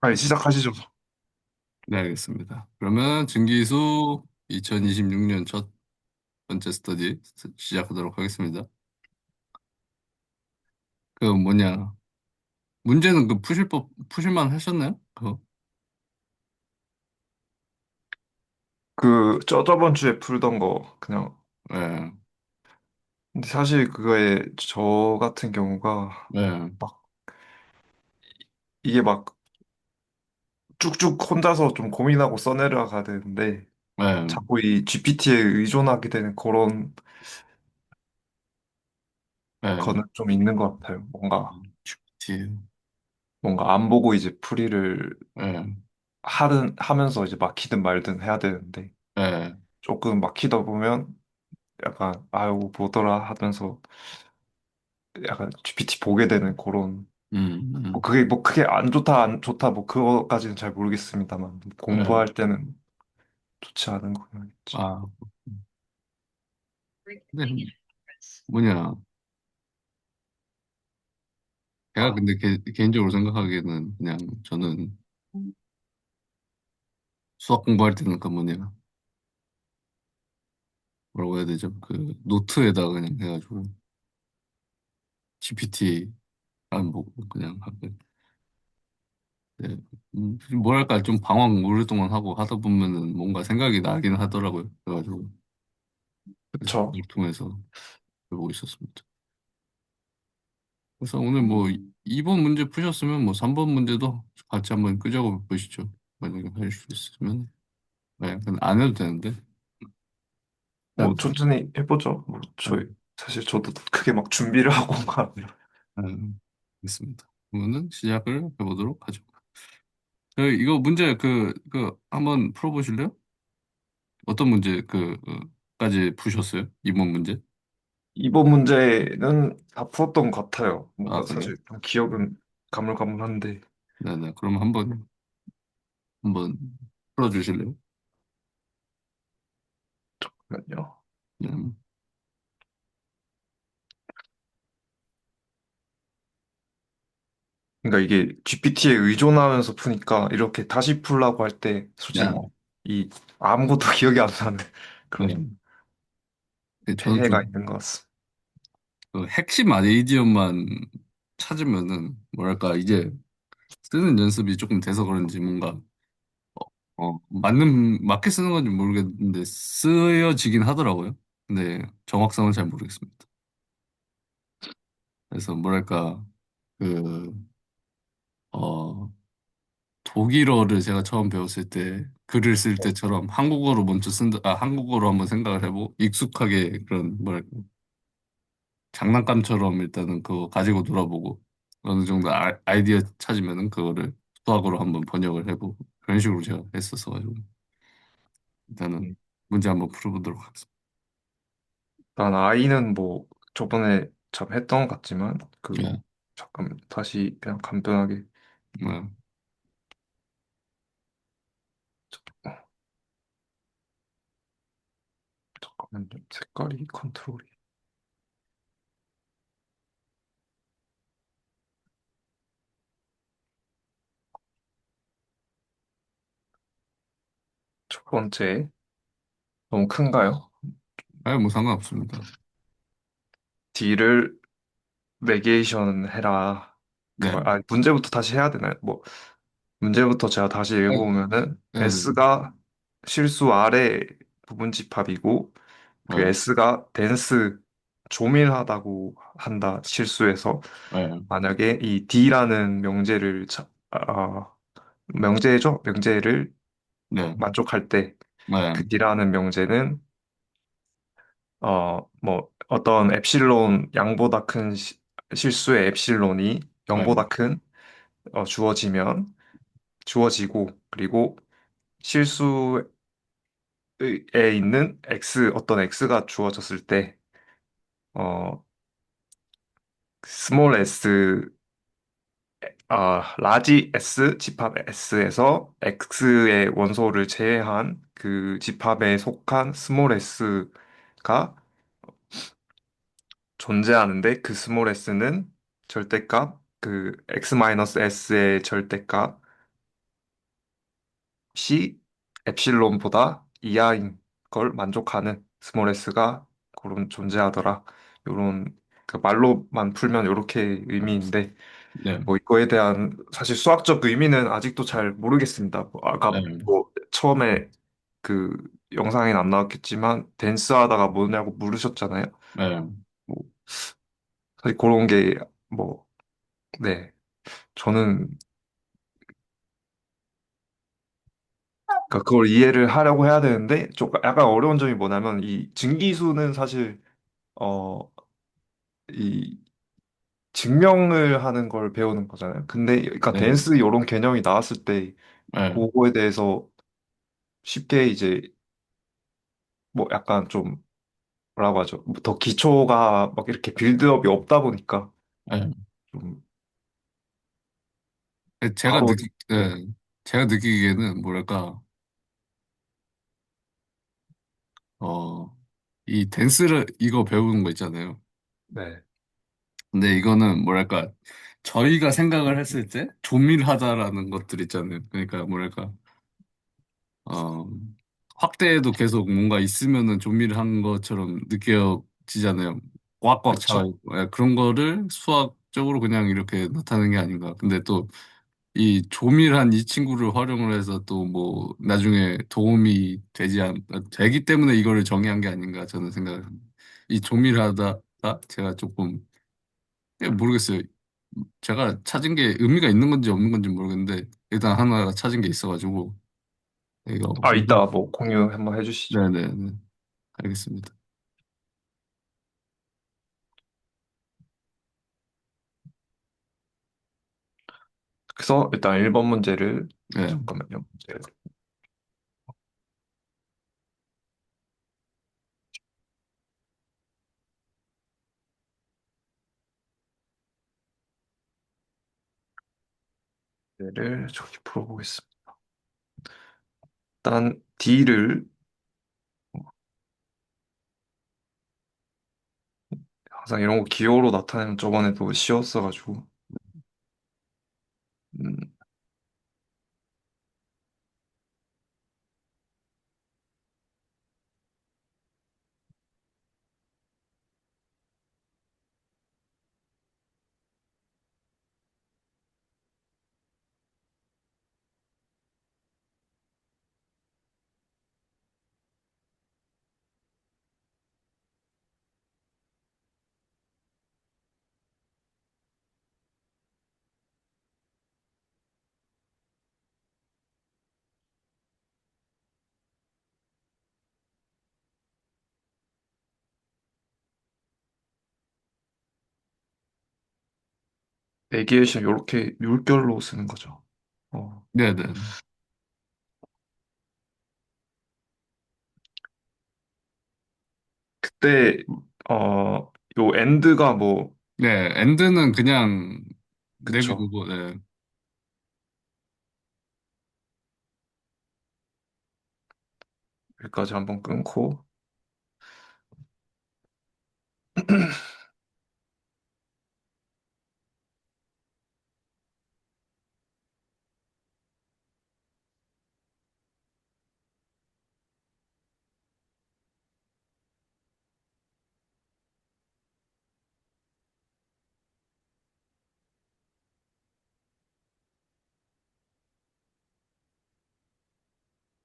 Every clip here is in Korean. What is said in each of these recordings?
아니, 시작하시죠. 네, 알겠습니다. 그러면 증기수 2026년 첫 번째 스터디 시작하도록 하겠습니다. 그 뭐냐, 문제는 그 푸실만 하셨나요? 그거? 저번 주에 풀던 거, 그냥. 네, 근데 사실 그거에 저 같은 경우가 네, 막, 이게 막 쭉쭉 혼자서 좀 고민하고 써내려가야 되는데, 네, 자꾸 이 GPT에 의존하게 되는 그런 네. 거는 좀 있는 것 같아요. GPT, 뭔가 안 보고 이제 풀이를 네, 하면서 이제 막히든 말든 해야 되는데, 네, 조금 막히다 보면 약간, 아유, 뭐더라 하면서 약간 GPT 보게 되는 그런 뭐 음, 그게 뭐 그게 안 좋다 안 좋다 뭐 그거까지는 잘 모르겠습니다만 네, 공부할 때는 좋지 않은 거겠지. 아, 근데 뭐냐, 제가 아, 근데 개인적으로 생각하기에는 그냥 저는 수학 공부할 때는 그 뭐냐, 뭐라고 해야 되죠? 그 노트에다가 그냥 해가지고 GPT 안 보고 그냥 하고 네. 뭐랄까, 좀 방황 오랫동안 하고 하다 보면은 뭔가 생각이 나긴 하더라고요. 그래가지고, 그래서 그쵸. 그걸 통해서 해보고 있었습니다. 그래서 오늘 뭐, 2번 문제 푸셨으면 뭐, 3번 문제도 같이 한번 끄적어 보시죠. 만약에 하실 수 있으면. 네, 근데 안 해도 되는데. 뭐 일단, 천천히 해보죠. 뭐 저희 음, 사실 저도 크게 막 준비를 하고 가. 알겠습니다. 그러면은 시작을 해보도록 하죠. 이거 문제 한번 풀어보실래요? 어떤 문제 까지 푸셨어요? 2번 문제? 이번 문제는 다 풀었던 것 같아요. 아, 뭔가 그래요? 사실 좀 기억은 가물가물한데 네네. 그럼 한번 풀어주실래요? 잠깐만요. 네. 그러니까 이게 GPT에 의존하면서 푸니까 이렇게 다시 풀라고 할 때 솔직히 야, 이 아무것도 기억이 안 나는 네. 그런 저는 폐해가 좀 있는 것 같습니다. 그 핵심 아이디어만 찾으면은 뭐랄까 이제 쓰는 연습이 조금 돼서 그런지 뭔가 맞게 쓰는 건지 모르겠는데 쓰여지긴 하더라고요. 근데 정확성은 잘 모르겠습니다. 그래서 뭐랄까 그 어, 독일어를 제가 처음 배웠을 때 글을 쓸 때처럼 한국어로 한번 생각을 해보고 익숙하게 그런 뭐랄까 장난감처럼 일단은 그거 가지고 놀아보고 어느 정도 아이디어 찾으면은 그거를 수학으로 한번 번역을 해보고 그런 식으로 제가 했었어 가지고 일단은 음. 문제 한번 풀어보도록 하겠습니다. 난 아이는 뭐 저번에 참 했던 것 같지만 네. 잠깐 다시 그냥 간단하게 네. 어, 잠깐만요. 색깔이 컨트롤이 첫 번째 너무 큰가요? 아예 뭐 상관없습니다. D를 네게이션 해라. 네. 문제부터 다시 해야 되나요? 뭐 문제부터 제가 다시 네. 읽어보면은 네. S가 실수 아래 부분 집합이고 그 네. S가 댄스 조밀하다고 한다 실수해서 네. 만약에 이 D라는 명제죠? 명제를 네. 만족할 때 네. 그 D라는 명제는 뭐 어떤 엡실론 양보다 큰 실수의 엡실론이 네. 0보다 큰 주어지고 그리고 실수에 있는 어떤 X가 주어졌을 때 어, 스몰 s 라지 S 집합 S에서 X의 원소를 제외한 그 집합에 속한 스몰 s가 존재하는데 그 스몰 s는 절대값, 그 X-S의 절대값 C 엡실론보다 이하인 걸 만족하는 스몰 s가 그런 존재하더라. 요런 그 말로만 풀면 이렇게 의미인데 네, 뭐 이거에 대한 사실 수학적 의미는 아직도 잘 모르겠습니다. 뭐 아까 네, 뭐 처음에 그 영상에는 안 나왔겠지만 댄스 하다가 뭐냐고 물으셨잖아요. 네, 뭐 사실 그런 게 뭐 네. 저는 그러니까 그걸 이해를 하려고 해야 되는데 좀 약간 어려운 점이 뭐냐면 이 증기수는 사실 어 이 증명을 하는 걸 배우는 거잖아요. 근데 그러니까 네, 댄스 이런 개념이 나왔을 때 네, 그거에 대해서 쉽게 이제 뭐 약간 좀 뭐라고 하죠? 뭐더 기초가 막 이렇게 빌드업이 없다 보니까 네. 좀 제가 바로 네, 제가 느끼기에는 뭐랄까, 어, 이 댄스를 이거 배우는 거 있잖아요. 네, 근데 이거는 뭐랄까, 저희가 생각을 했을 때 조밀하다라는 것들 있잖아요. 그러니까 뭐랄까, 어, 확대해도 계속 뭔가 있으면은 조밀한 것처럼 느껴지잖아요. 꽉꽉 그쵸. 차가지고. 예, 그런 거를 수학적으로 그냥 이렇게 나타내는 게 아닌가. 근데 또 이 조밀한 이 친구를 활용을 해서 또 뭐 나중에 도움이 되기 때문에 이거를 정의한 게 아닌가 저는 생각을 합니다. 이 조밀하다가 제가 조금 모르겠어요. 제가 찾은 게 의미가 있는 건지 없는 건지 모르겠는데 일단 하나가 찾은 게 있어가지고 이거 아, 이따 뭐 공유 한번 해주시죠. 네네네 알겠습니다. 그래서 일단 1번 문제를 네, 잠깐만요. 문제를 저기 풀어보겠습니다. 일단 D를 항상 이런 거 기호로 나타내면 저번에도 쉬웠어가지고 음, 내기에이션 이렇게 율결로 쓰는 거죠. 어, 네네. 그때 요 엔드가 뭐 네, 엔드는 그냥 그쵸. 내비두고, 네, 여기까지 한번 끊고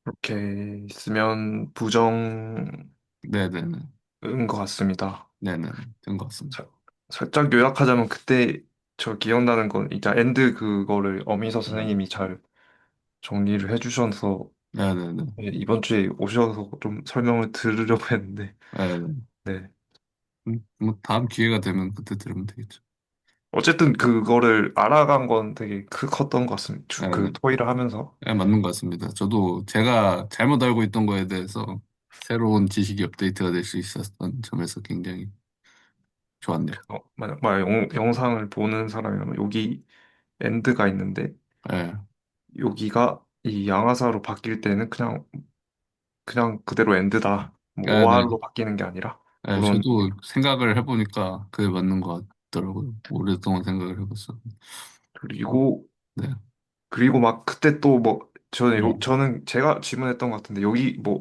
이렇게 있으면 부정인 네네네, 것 같습니다. 네네, 된 것 같습니다. 자, 살짝 요약하자면 그때 저 기억나는 건 이제 엔드 그거를 어미서 선생님이 잘 정리를 해주셔서 네네네, 예, 이번 주에 오셔서 좀 설명을 들으려고 했는데 네네. 네. 뭐 다음 기회가 되면 그때 들으면 되겠죠. 어쨌든 그거를 알아간 건 되게 컸던 것 같습니다. 그 네네, 토의를 하면서. 네, 맞는 것 같습니다. 저도 제가 잘못 알고 있던 거에 대해서 새로운 지식이 업데이트가 될 수 있었던 점에서 굉장히 좋았네요. 만약 영상을 보는 사람이라면 여기 엔드가 있는데 네, 여기가 이 양화사로 바뀔 때는 그냥 그대로 엔드다. 뭐 네네, OR로 바뀌는 게 아니라 네, 그런 저도 생각을 해보니까 그게 맞는 것 같더라고요. 오랫동안 생각을 해봤어. 어, 그리고 네, 그리고 막 그때 또 뭐 어, 저는 제가 질문했던 것 같은데, 여기 뭐,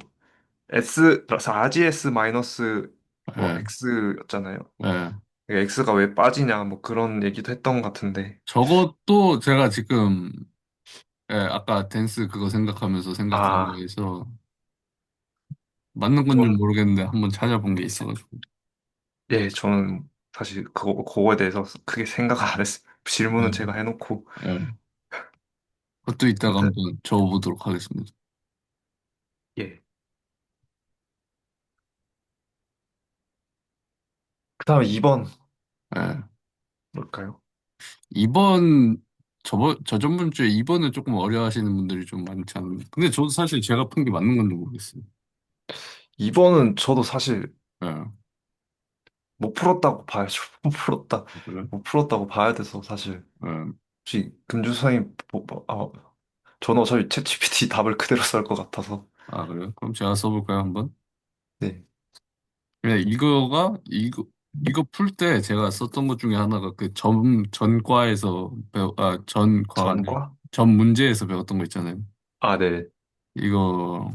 S, RGS 마이너스 뭐, 예, X였잖아요. 예. X가 왜 빠지냐, 뭐 그런 얘기도 했던 것 같은데. 저것도 제가 지금, 예, 아까 댄스 그거 생각하면서 생각한 아, 거에서 맞는 건지 전, 모르겠는데 한번 찾아본 게 있어가지고. 예, 저는 사실 그거에 대해서 크게 생각 안 했어요. 질문은 예, 제가 해놓고. 예. 그것도 이따가 아무튼, 한번 적어보도록 하겠습니다. 예. 그 다음에 2번, 예. 뭘까요? 이번 저전번 주에 이번을 조금 어려워하시는 분들이 좀 많지 않나요? 근데 저도 사실 제가 푼 게 맞는 건지 모르겠어요. 2번은 저도 사실 예. 못 풀었다고 봐야죠. 못 풀었다. 그래? 못 풀었다고 봐야 돼서 사실. 예. 혹시 금주 선생님, 저는 어차피 챗GPT 답을 그대로 쓸 것 같아서. 아, 그래요? 그럼 제가 써볼까요, 한번? 네. 그냥 이거 풀 때 제가 썼던 것 중에 하나가 그 전과에서 전과가 아니라 전과? 전 문제에서 배웠던 거 있잖아요. 아, 네. 이거,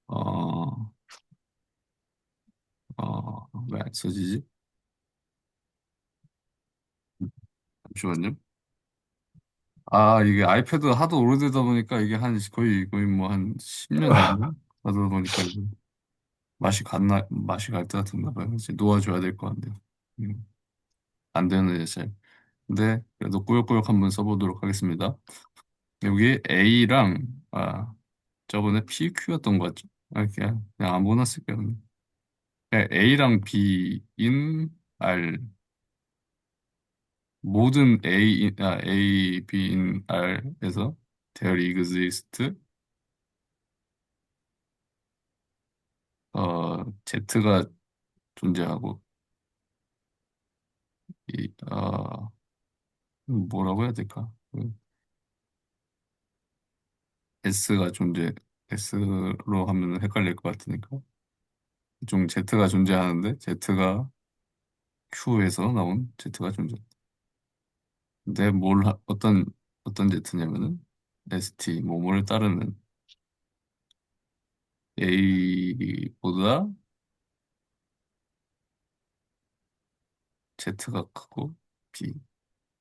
어, 왜 안 써지지? 잠시만요. 아, 이게 아이패드 하도 오래되다 보니까 이게 거의 뭐 한 10년 됐나? 하다 보니까 이게 맛이 갈 것 같은가 봐요. 이제 놓아줘야 될 것 같네요. 음, 안 되는 잘. 근데 그래도 꾸역꾸역 한번 써보도록 하겠습니다. 여기 A랑, 저번에 PQ였던 것 같죠? 그냥 아무거나 쓸게요. 그냥 A랑 B인 R, 모든 A, B인 R에서 there exist, Z가 존재하고, 이, 뭐라고 해야 될까? S가 S로 하면 헷갈릴 것 같으니까. 좀 Z가 존재하는데, Z가 Q에서 나온 Z가 존재. 근데 어떤 Z냐면은, 뭐뭐를 따르는 A보다 Z가 크고, B.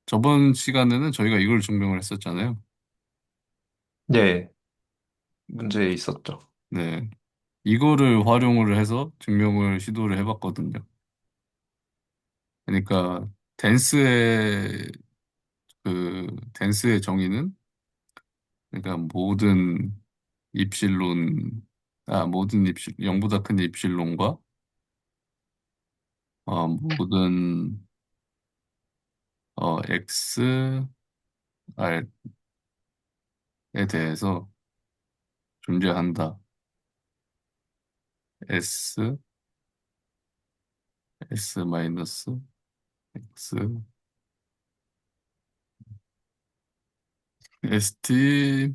저번 시간에는 저희가 이걸 증명을 했었잖아요. 예, 문제 있었죠. 네. 이거를 활용을 해서 증명을 시도를 해봤거든요. 그러니까, 댄스의, 댄스의 정의는, 그러니까 입실론, 모든 0보다 큰 입실론과, 모든, XR에 대해서 존재한다. S, S 마이너스, X, ST,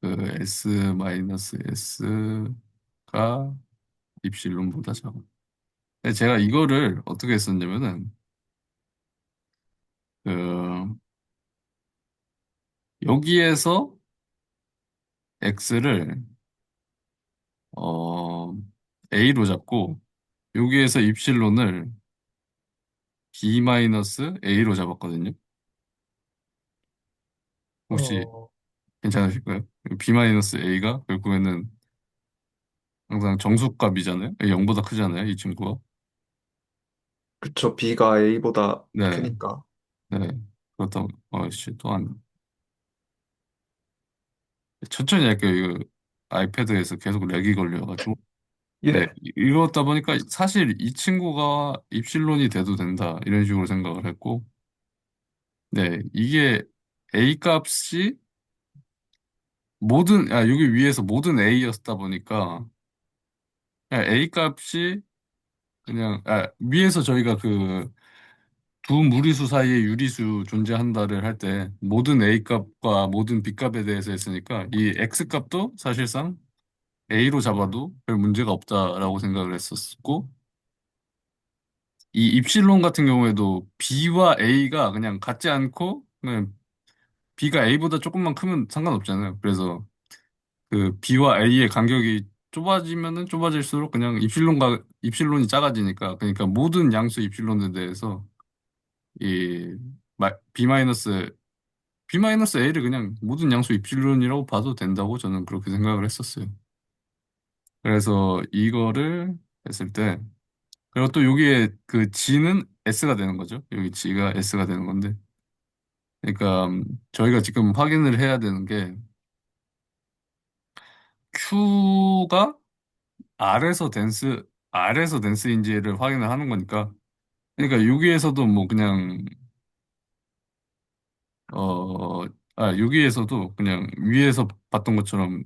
S 마이너스 S가 입실론보다 작아. 근데 제가 이거를 어떻게 했었냐면은, 그, 여기에서 X를, 어, A로 잡고, 여기에서 입실론을 B 마이너스 A로 잡았거든요. 혹시 어, 괜찮으실까요? B 마이너스 A가 결국에는 항상 정수값이잖아요. 0보다 크잖아요, 이 친구가. 그쵸. B가 A보다 네, 크니까. 네. 그렇다고, 씨, 천천히 할게요. 이거 아이패드에서 계속 렉이 걸려가지고. 네, 예. 읽었다 보니까 사실 이 친구가 입실론이 돼도 된다. 이런 식으로 생각을 했고. 네, 이게 A 값이 여기 위에서 모든 A였다 보니까 그냥 A 값이 위에서 저희가 그 두 무리수 사이에 유리수 존재한다를 할 때 모든 A 값과 모든 B 값에 대해서 했으니까 이 X 값도 사실상 A로 잡아도 별 문제가 없다라고 생각을 했었고 이 입실론 같은 경우에도 B와 A가 그냥 같지 않고 그냥 B가 A보다 조금만 크면 상관없잖아요. 그래서 그 B와 A의 간격이 좁아지면은 좁아질수록 그냥 입실론이 작아지니까 그러니까 모든 양수 입실론에 대해서 이 B 마이너스 A를 그냥 모든 양수 입실론이라고 봐도 된다고 저는 그렇게 생각을 했었어요. 그래서 이거를 했을 때 그리고 또 여기에 그 G는 S가 되는 거죠. 여기 G가 S가 되는 건데 그러니까 저희가 지금 확인을 해야 되는 게 Q가 R에서 댄스인지를 확인을 하는 거니까. 그러니까 여기에서도 뭐 그냥, 어, 여기에서도 그냥 위에서 봤던 것처럼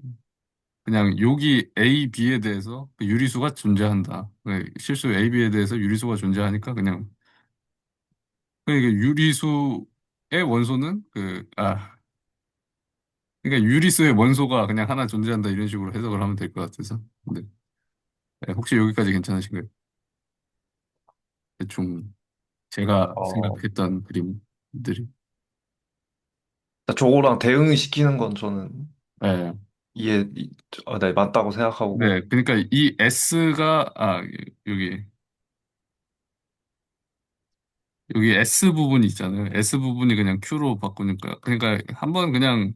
그냥 여기 A, B에 대해서 그 유리수가 존재한다. 네, 실수 A, B에 대해서 유리수가 존재하니까 그냥, 그러니까 유리수의 원소는 그러니까 유리수의 원소가 그냥 하나 존재한다 이런 식으로 해석을 하면 될 것 같아서. 네. 네, 혹시 여기까지 괜찮으신가요? 대충 제가 어, 생각했던 그림들이. 저거랑 대응시키는 건 저는 네. 네, 맞다고 생각하고. 네, 그러니까 이 S가 여기 여기 S 부분이 있잖아요. S 부분이 그냥 Q로 바꾸니까 그러니까 한번 그냥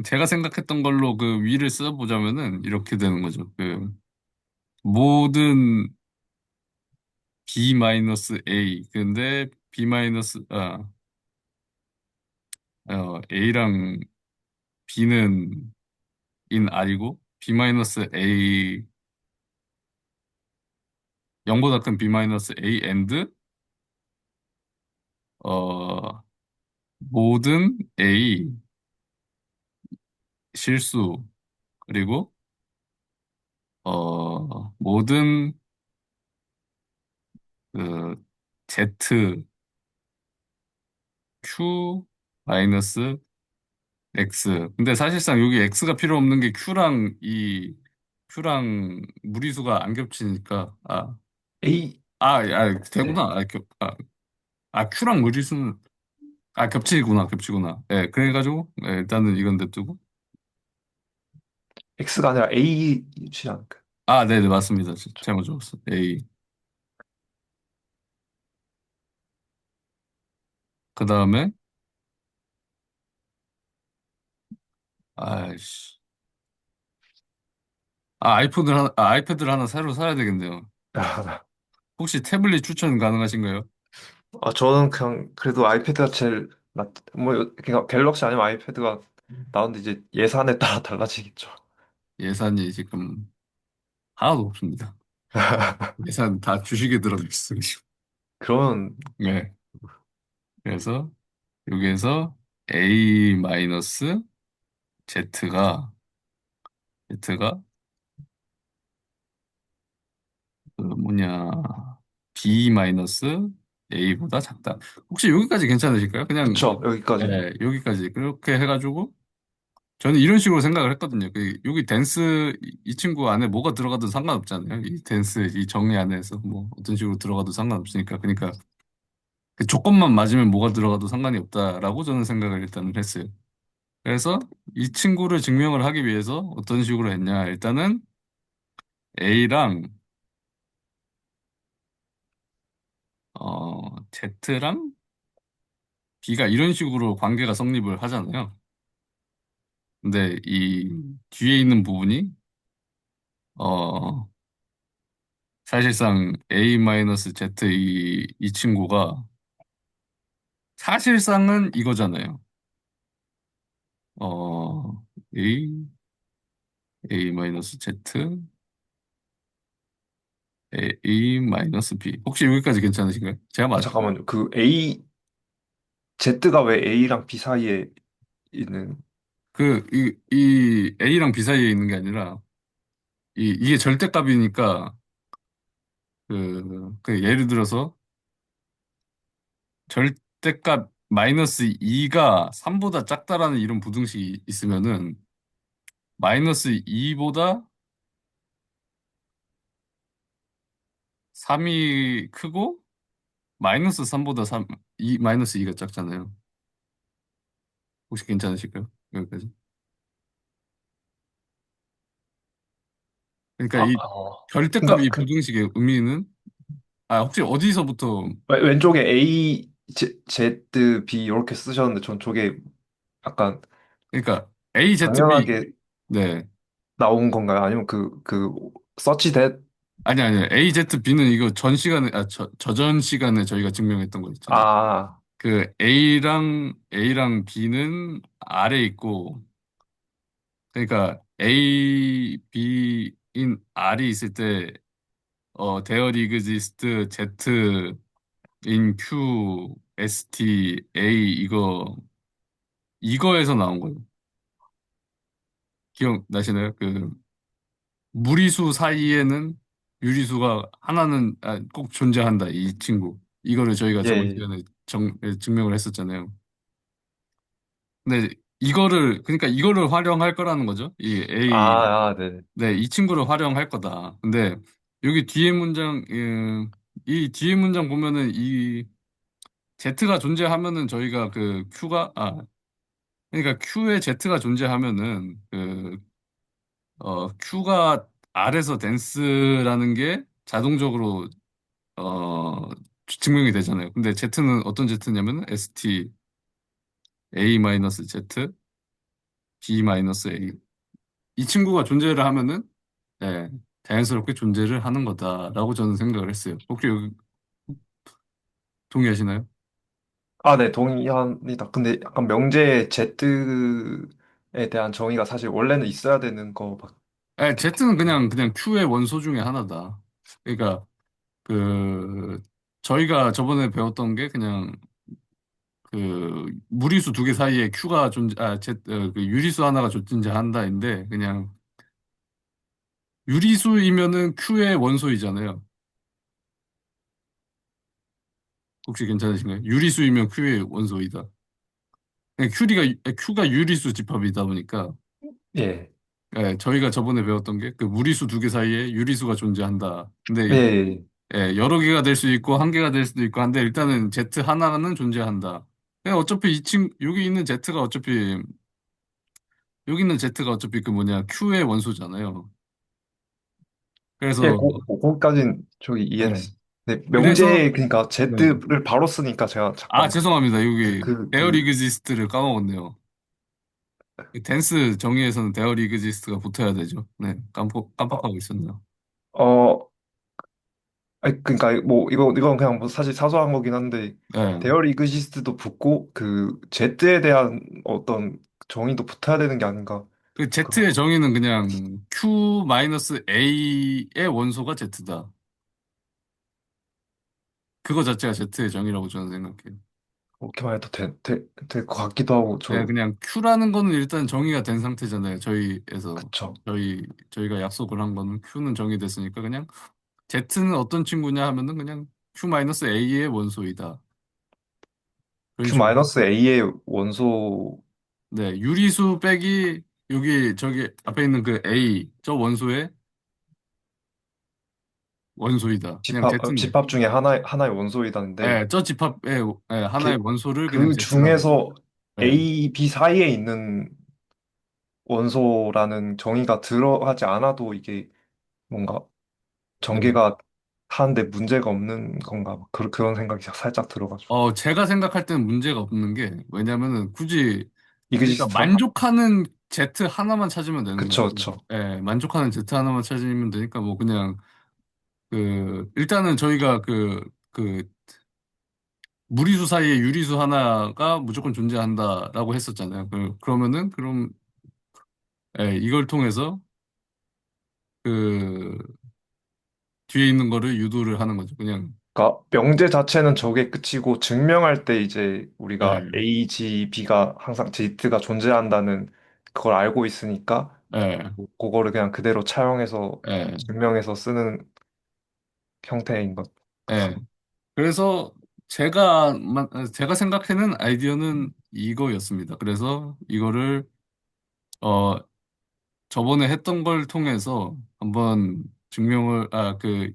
제가 생각했던 걸로 그 위를 써보자면은 이렇게 되는 거죠. 그 모든 B-A 근데 B 마이너스 A랑 B는 인 R이고 B 마이너스 A 0보다 큰 B 마이너스 A and 어 모든 A 실수 그리고 모든 그 Z Q 마이너스 X. 근데 사실상 여기 X가 필요 없는 게 Q랑 무리수가 안 겹치니까 A, 네. 되구나. Q랑 무리수는 겹치구나. 예, 그래가지고 예, 일단은 이건 냅두고 X가 아니라 A이지 않을까? 네네 맞습니다. 잘못 적었어. A. 그 다음에 아이씨. 아이패드를 하나 새로 사야 되겠네요. 혹시 태블릿 추천 가능하신가요? 저는 그냥 그래도 아이패드가 제일 뭐 그냥 갤럭시 아니면 아이패드가 나오는데 이제 예산에 따라 달라지겠죠. 예산이 지금 하나도 없습니다. 예산 다 주식에 들어가 있어요. 지금. 그러면 네. 그래서 여기에서 A 마이너스 Z가 Z가 그 뭐냐 B 마이너스 A보다 작다. 혹시 여기까지 괜찮으실까요? 그냥 그쵸, 여기까지는. 여기까지 그렇게 해가지고 저는 이런 식으로 생각을 했거든요. 여기 댄스 이 친구 안에 뭐가 들어가도 상관없잖아요. 이 댄스 이 정의 안에서 뭐 어떤 식으로 들어가도 상관없으니까. 그러니까 그 조건만 맞으면 뭐가 들어가도 상관이 없다라고 저는 생각을 일단은 했어요. 그래서 이 친구를 증명을 하기 위해서 어떤 식으로 했냐. 일단은 A랑 Z랑 B가 이런 식으로 관계가 성립을 하잖아요. 근데 이 뒤에 있는 부분이 어 사실상 A-Z 이 친구가 사실상은 이거잖아요. 어 A A-Z A-B 혹시 여기까지 괜찮으신가요? 제가 맞죠? 잠깐만요. Z가 왜 A랑 B 사이에 있는, 이 A랑 B 사이에 있는 게 아니라 이게 절대값이니까 예를 들어서 절대값 마이너스 2가 3보다 작다라는 이런 부등식이 있으면은 마이너스 2보다 3이 크고 마이너스 3보다 마이너스 2가 작잖아요. 혹시 괜찮으실까요? 여기까지. 그러니까 이 절대값 그러니까 이 부등식의 의미는 혹시 어디서부터. 왼쪽에 A, Z, B 이렇게 쓰셨는데 전 저게 약간 그러니까 AZB. 당연하게 네. 나온 건가요? 아니면 서치 that? 아니 AZB는 이거 전 시간에 저전 시간에 저희가 증명했던 거 있잖아요. 아, 그 A랑 B는 아래 있고, 그러니까 A, B인 R이 있을 때 there exists Z in Q, ST, A 이거에서 나온 거예요. 기억나시나요? 그 무리수 사이에는 유리수가 하나는 꼭 존재한다. 이 친구. 이거를 저희가 예. 저번 예. 시간에 증명을 했었잖아요. 근데 그러니까 이거를 활용할 거라는 거죠. 이 A. 네. 네, 이 친구를 활용할 거다. 근데 여기 뒤에 문장, 이 뒤에 문장 보면은 이 Z가 존재하면은 저희가 그러니까 Q에 Z가 존재하면은 Q가 R에서 댄스라는 게 자동적으로 어, 증명이 되잖아요. 근데 Z는 어떤 Z냐면은 ST, A-Z, B-A. 이 친구가 존재를 하면은, 네, 자연스럽게 존재를 하는 거다라고 저는 생각을 했어요. 혹시 여기 동의하시나요? 네, 동의합니다. 근데 약간 명제 Z에 대한 정의가 사실 원래는 있어야 되는 거 네, 같긴 Z는 해요. 그냥 Q의 원소 중에 하나다. 그러니까 그 저희가 저번에 배웠던 게 그냥 무리수 두 개 사이에 Q가 그 유리수 하나가 존재한다인데, 그냥 유리수이면은 Q의 원소이잖아요. 혹시 괜찮으신가요? 유리수이면 Q의 원소이다. 그냥 Q가 유리수 집합이다 보니까, 예. 저희가 저번에 배웠던 게 그 무리수 두 개 사이에 유리수가 존재한다. 예. 근데 예. 여러 개가 될 수 있고 한 개가 될 수도 있고 한데, 일단은 Z 하나는 존재한다. 그냥 어차피 여기 있는 Z가 어차피 그 뭐냐 Q의 원소잖아요. 예, 그래서 거기까진 저기 네. 이해됐어요. 네, 그래서 명제, 그러니까 네. Z를 바로 쓰니까 제가 잠깐 죄송합니다. 여기 데어 그, 리그지스트를 까먹었네요. 이 댄스 정의에서는 데어 리그지스트가 붙어야 되죠. 네, 어, 깜빡하고 있었네요. 어, 그러니까 뭐 이건 그냥 뭐 사실 사소한 거긴 한데 네. 대열 이그시스트도 붙고 그 Z에 대한 어떤 정의도 붙어야 되는 게 아닌가. 그 그, Z의 정의는 그냥 Q-A의 원소가 Z다. 그거 자체가 Z의 정의라고 저는 생각해요. 그렇게만 해도 될 것 같기도 하고 네, 그냥 Q라는 거는 일단 정의가 된 상태잖아요. 그쵸. 저희가 약속을 한 거는 Q는 정의됐으니까, 그냥 Z는 어떤 친구냐 하면은 그냥 Q-A의 원소이다. 그런 식으로. Q-A의 원소 네, 유리수 빼기 저기 앞에 있는 그 A 저 원소의 원소이다. 그냥 Z는. 집합 중에 하나의 원소이다는데 저 집합의 하나의 이렇게 원소를 그냥 그 Z라고. 중에서 네, A, B 사이에 있는 원소라는 정의가 들어가지 않아도 이게 뭔가 네. 전개가 하는데 문제가 없는 건가 막 그런 생각이 살짝 들어가지고 제가 생각할 때는 문제가 없는 게, 왜냐면은 굳이, 그러니까 이그지스트랑 만족하는 Z 하나만 찾으면 되는 그쵸 거니까. 그쵸 만족하는 Z 하나만 찾으면 되니까, 뭐 그냥 일단은 저희가 무리수 사이에 유리수 하나가 무조건 존재한다라고 했었잖아요. 그럼 이걸 통해서 그 뒤에 있는 거를 유도를 하는 거죠. 그냥. 그러니까 명제 자체는 저게 끝이고 증명할 때 이제 우리가 예, A, G, B가 항상 Z가 존재한다는 그걸 알고 있으니까 예, 그거를 그냥 그대로 차용해서 예, 증명해서 쓰는 형태인 것. 예. 그래서 제가 생각하는 아이디어는 이거였습니다. 그래서 이거를 어 저번에 했던 걸 통해서 한번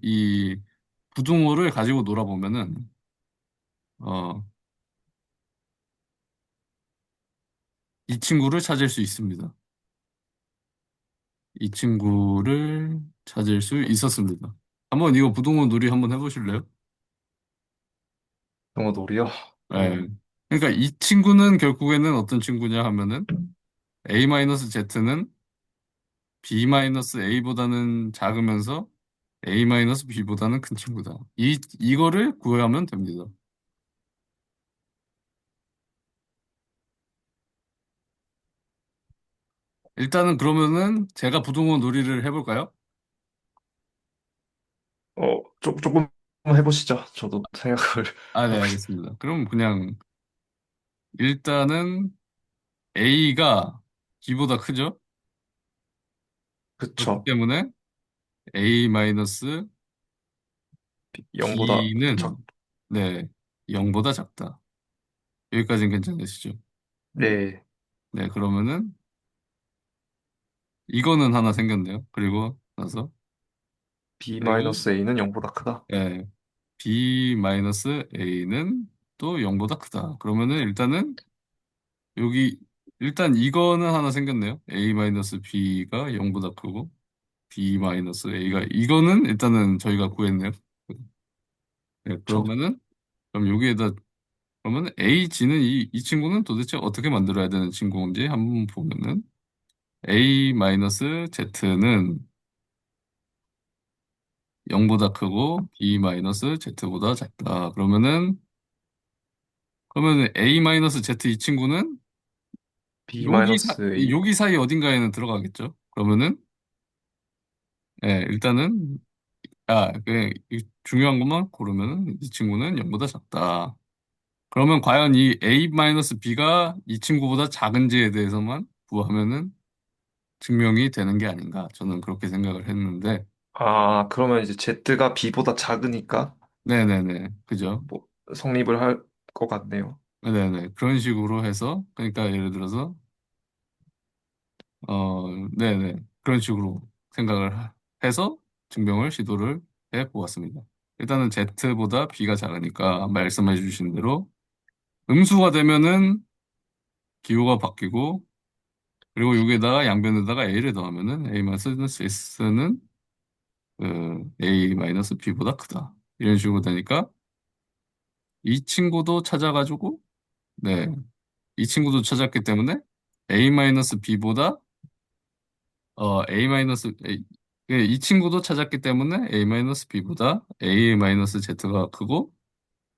이 부등호를 가지고 놀아보면은 어 이 친구를 찾을 수 있습니다. 이 친구를 찾을 수 있었습니다. 한번 이거 부동호 놀이 한번 해보실래요? 영어 놀이요? 네. 그러니까 이 친구는 결국에는 어떤 친구냐 하면은 A-Z는 B-A보다는 작으면서 A-B보다는 큰 친구다. 이거를 구하면 됩니다. 일단은 그러면은 제가 부동호 놀이를 해볼까요? 조금 해보시죠. 저도 생각을 아, 네, 하고 알겠습니다. 그럼 그냥 일단은 A가 B보다 크죠? 그렇기 그쵸. 때문에 A-B는 0보다 작, 네, 0보다 작다. 여기까지는 괜찮으시죠? 네. 네, 그러면은 이거는 하나 생겼네요. 그리고 나서 그리고 B-A는 0보다 크다. 예, B-A는 또 0보다 크다. 그러면은 일단은 여기 일단 이거는 하나 생겼네요. A-B가 0보다 크고 B-A가 이거는 일단은 저희가 구했네요. 네, 그쵸. 그러면은 그럼 여기에다 그러면 AG는 이 친구는 도대체 어떻게 만들어야 되는 친구인지 한번 보면은 A-Z는 0보다 크고 B-Z보다 작다. 그러면은 A-Z 이 친구는 B-A. 여기 사이 어딘가에는 들어가겠죠. 그러면은 일단은 중요한 것만 고르면은 이 친구는 0보다 작다. 그러면 과연 이 A-B가 이 친구보다 작은지에 대해서만 부하면은 증명이 되는 게 아닌가. 저는 그렇게 생각을 했는데, 아, 그러면 이제 Z가 B보다 작으니까 네네네. 그죠? 뭐 성립을 할 것 같네요. 네네. 그런 식으로 해서, 그러니까 예를 들어서, 네네. 그런 식으로 해서 증명을 시도를 해 보았습니다. 일단은 Z보다 B가 작으니까 말씀해 주신 대로 음수가 되면은 기호가 바뀌고, 그리고 여기에다가 양변에다가 A를 더하면은 A-S는 A-B보다 크다. 이런 식으로 되니까 이 친구도 찾아가지고, 네. 이 친구도 찾았기 때문에 A-B보다 이 친구도 찾았기 때문에 A-B보다 A-Z가 크고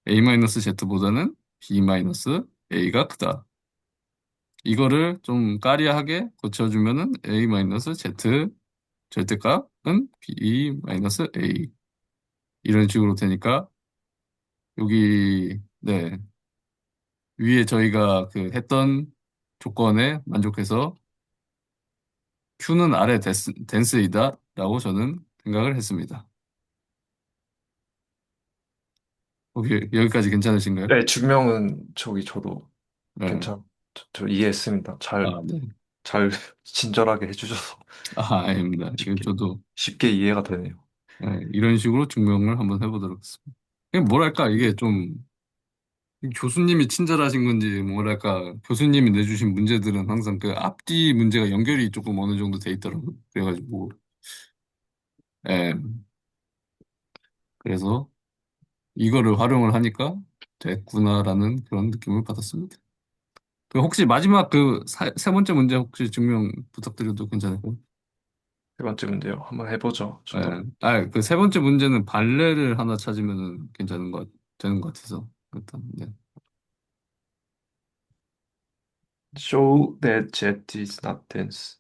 A-Z보다는 B-A가 크다. 이거를 좀 까리하게 고쳐주면은 A-Z 절대값은 B-A 이런 식으로 되니까 네, 위에 저희가 그 했던 조건에 만족해서 Q는 아래 댄스이다 라고 저는 생각을 했습니다. 여기까지 괜찮으신가요? 네, 증명은 저도 네. 괜찮, 저 이해했습니다. 네. 잘 친절하게 해주셔서 아닙니다. 이거 쉽게, 저도 쉽게 이해가 되네요. 이런 식으로 증명을 한번 해보도록 하겠습니다. 이게 뭐랄까, 이게 좀 교수님이 친절하신 건지, 뭐랄까, 교수님이 내주신 문제들은 항상 그 앞뒤 문제가 연결이 조금 어느 정도 돼 있더라고요. 그래가지고, 예, 그래서 이거를 활용을 하니까 됐구나라는 그런 느낌을 받았습니다. 혹시 마지막 세 번째 문제 혹시 증명 부탁드려도 괜찮을까요? 세 번째 문제요. 한번 해보죠. 저도. 그 세 번째 문제는 발레를 하나 찾으면 되는 것 같아서. 일단, 네. Show that jet is not dense.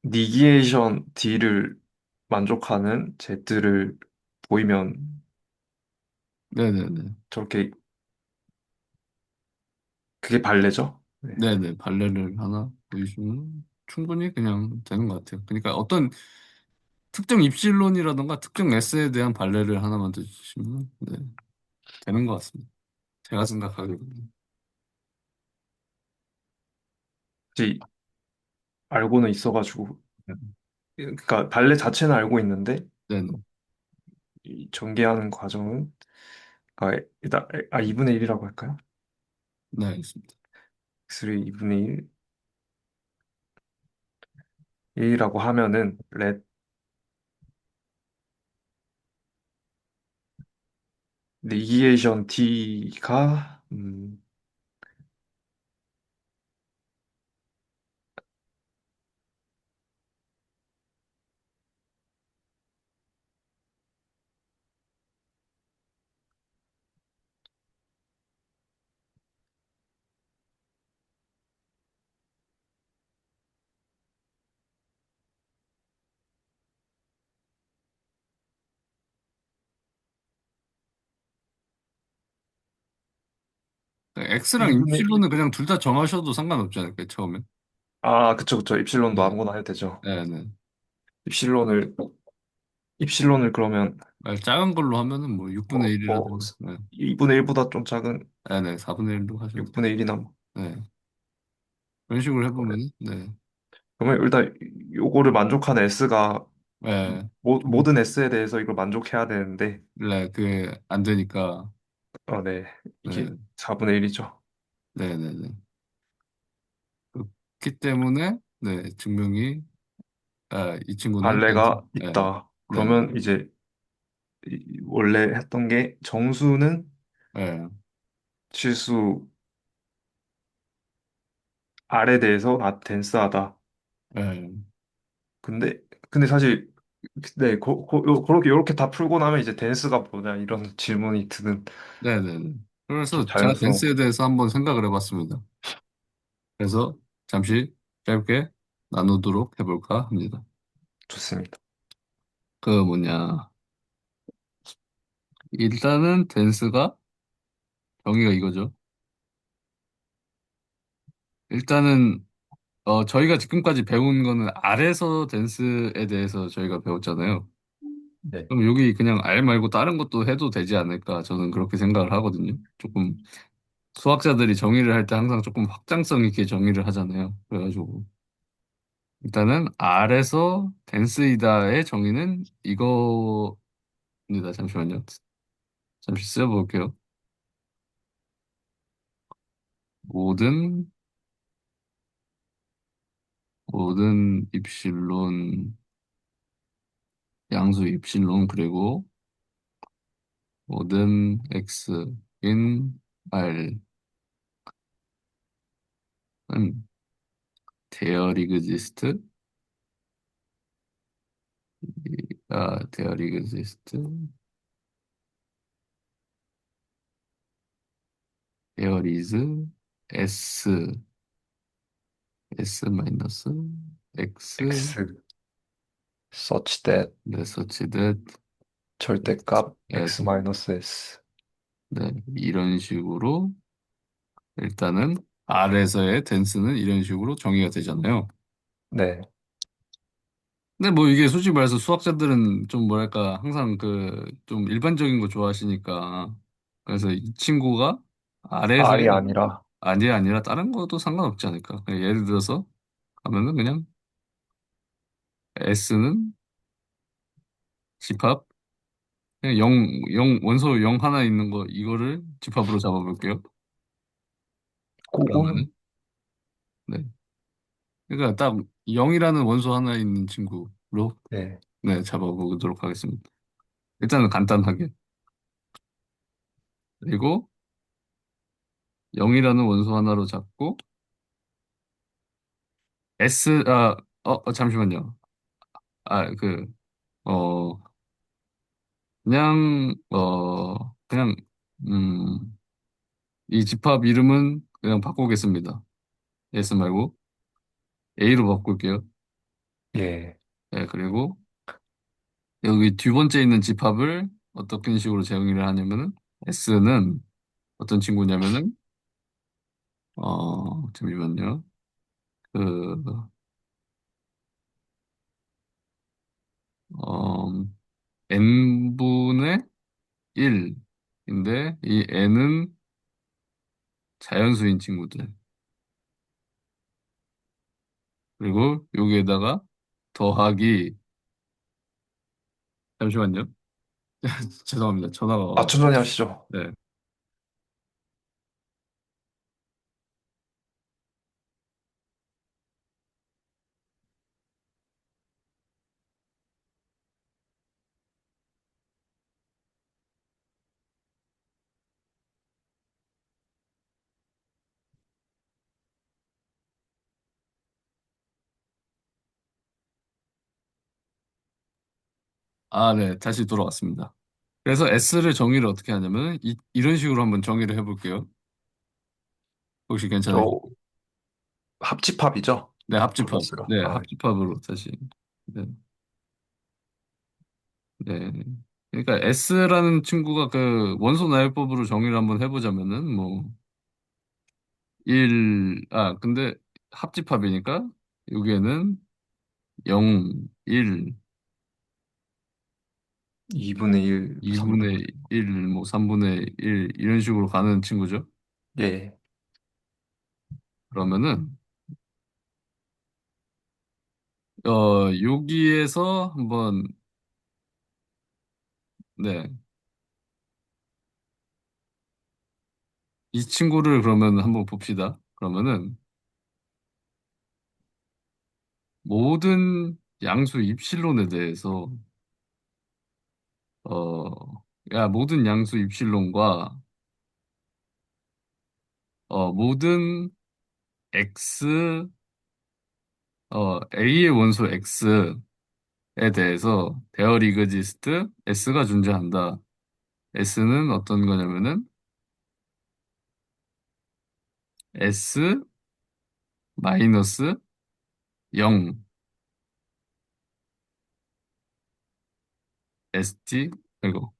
니기에이션 D를 만족하는 Z를 보이면 네네네. 저렇게 그게 발레죠? 네. 네네. 발레를 하나 보여주면 충분히 그냥 되는 것 같아요. 그러니까 어떤 특정 입실론이라던가 특정 S에 대한 발레를 하나 만들어주시면, 네, 되는 것 같습니다. 제가 생각하기로는. 혹시 알고는 있어가지고 네. 그러니까 발레 자체는 알고 있는데 네네. 이 전개하는 과정은 일단, 2분의 1이라고 할까요? 네, 알겠습니다. x를 2분의 1이라고 하면은, 이에이션 t가, X랑 2분의 1. 입실로는 그냥 둘 다 정하셔도 상관없지 않을까요, 처음엔? 그쵸. 입실론도 네, 아무거나 해도 되죠. 네, 네. 입실론을, 입실론을 그러면, 작은 걸로 하면은 뭐 6분의 1이라든가, 네, 2분의 1보다 좀 작은 네, 네, 4분의 1로 하셔도 돼요. 6분의 1이나 뭐. 네, 그런 식으로 해보면, 네, 그러면 일단 요거를 만족하는 S가 네, 모든 S에 대해서 이걸 만족해야 되는데 네, 그게 안 되니까, 네. 이게 네, 4분의 1이죠. 네, 네, 네. 그렇기 때문에, 네, 증명이, 이 친구는 발레가 네, 있다. 네, 그러면 이제 원래 했던 게 정수는 네, 실수 R에 대해서 덴스하다. 네, 근데 사실 네, 그렇게 요렇게 다 풀고 나면 이제 덴스가 뭐냐 이런 질문이 드는 네, 네, 네. 좀 그래서 제가 자연스러운 댄스에 대해서 한번 생각을 해봤습니다. 그래서 잠시 짧게 나누도록 해볼까 합니다. 좋습니다. 그 뭐냐. 일단은 댄스가 정의가 이거죠. 일단은 저희가 지금까지 배운 거는 R에서 댄스에 대해서 저희가 배웠잖아요. 네. 그럼 여기 그냥 R 말고 다른 것도 해도 되지 않을까 저는 그렇게 생각을 하거든요. 조금 수학자들이 정의를 할 때 항상 조금 확장성 있게 정의를 하잖아요. 그래가지고 일단은 R에서 댄스이다의 정의는 이거입니다. 잠시만요. 잠시 써볼게요. 모든 입실론, 양수 입실론, 그리고 모든 x인 r은 there exist, there exist, there is s, s 마이너스 x, X such that 네, such that 절대값 at, X-S. 네, 이런 식으로 일단은 R에서의 댄스는 이런 식으로 정의가 되잖아요. 네. 근데 뭐 이게 솔직히 말해서 수학자들은 좀 뭐랄까 항상 그 좀 일반적인 거 좋아하시니까 그래서 이 친구가 아래에서의 R이 아니라 아니 아니라 다른 것도 상관없지 않을까. 그냥 예를 들어서 하면은 그냥 S는 집합 그냥 0 원소 0 하나 있는 거 이거를 집합으로 잡아볼게요. 그거는 그러면은 네 그러니까 딱 0이라는 원소 하나 있는 친구로 네. 네 잡아보도록 하겠습니다. 일단은 간단하게 그리고 0이라는 원소 하나로 잡고 잠시만요. 그, 어, 그냥, 음, 이 집합 이름은 그냥 바꾸겠습니다. S 말고 A로 바꿀게요. 예. 네, 그리고 여기 두 번째 있는 집합을 어떻게 식으로 정의를 하냐면은 S는 어떤 친구냐면은, 잠시만요. 그, 어, N분의 1인데 이 N은 자연수인 친구들. 그리고 여기에다가 더하기 잠시만요. 죄송합니다. 전화가 아, 와가지고. 천천히 하시죠. 네. 아, 네. 다시 돌아왔습니다. 그래서 S를 정의를 어떻게 하냐면, 이런 식으로 한번 정의를 해볼게요. 혹시 괜찮으세요? 저 합집합이죠? 네, 합집합. 플러스가. 네, 아, 합집합으로 다시. 네, 네. 그러니까 S라는 친구가 그 원소 나열법으로 정의를 한번 해보자면은, 뭐, 근데 합집합이니까, 여기에는 0, 1, 2분의 1, 3분의 2분의 1, 뭐, 3분의 1, 이런 식으로 가는 친구죠. 1. 예. 그러면은, 여기에서 한번, 네, 이 친구를 그러면 한번 봅시다. 그러면은, 모든 양수 입실론에 대해서, 모든 양수 입실론과, 모든 x, a의 원소 x에 대해서, 대열 이그지스트 s가 존재한다. s는 어떤 거냐면은, s 마이너스 0, st, 이거.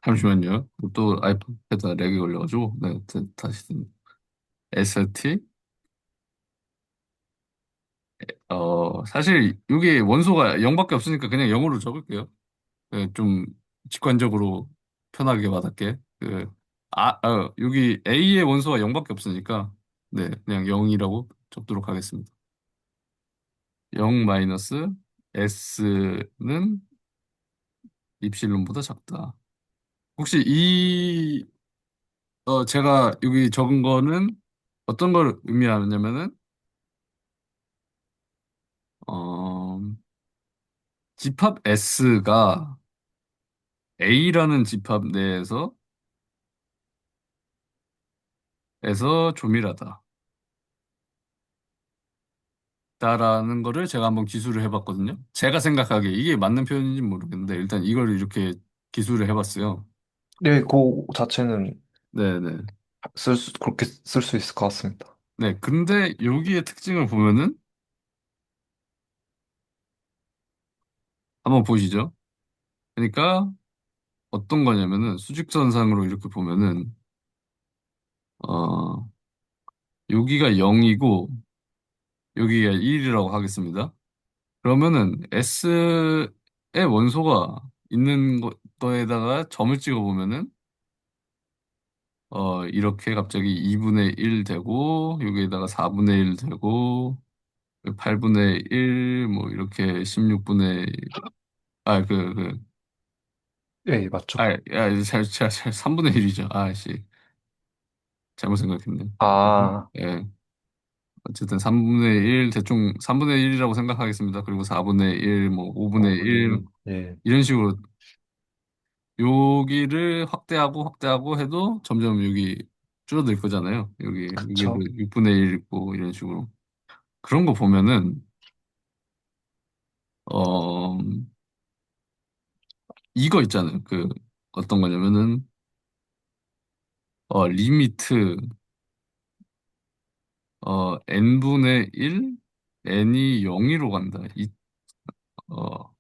잠시만요. 또 아이패드가 렉이 걸려가지고, 네, 다시, st, 사실 이게 원소가 0밖에 없으니까 그냥 0으로 적을게요. 네, 좀 직관적으로 편하게 와닿게. 여기 A의 원소가 0밖에 없으니까, 네, 그냥 0이라고 적도록 하겠습니다. 0 마이너스 S는 입실론보다 작다. 혹시 제가 여기 적은 거는 어떤 걸 의미하냐면은, 어, 집합 S가 A라는 집합 내에서 조밀하다. 다라는 거를 제가 한번 기술을 해봤거든요. 제가 생각하기에 이게 맞는 표현인지 모르겠는데 일단 이걸 이렇게 기술을 해봤어요. 네, 그 자체는 네네. 그렇게 쓸 수 있을 것 같습니다. 네, 근데 여기의 특징을 보면은 한번 보시죠. 그러니까 어떤 거냐면은 수직선상으로 이렇게 보면은 어 여기가 0이고 여기가 1이라고 하겠습니다. 그러면은 S의 원소가 있는 거에다가 점을 찍어 보면은 이렇게 갑자기 2분의 1 되고, 여기에다가 4분의 1 되고, 8분의 1, 뭐, 이렇게 16분의, 아, 예, 맞죠. 3분의 1이죠. 아씨, 잘못 생각했네. 아, 예. 어쨌든 3분의 1, 대충 3분의 1이라고 생각하겠습니다. 그리고 4분의 1, 뭐, 5분의 5분의 1, 1. 예. 이런 식으로 여기를 확대하고 해도 점점 여기 줄어들 거잖아요. 여기도 그쵸. 6분의 1 있고, 이런 식으로. 그런 거 보면은, 어, 이거 있잖아요. 어떤 거냐면은, 리미트, n분의 1, n이 0으로 간다. 어,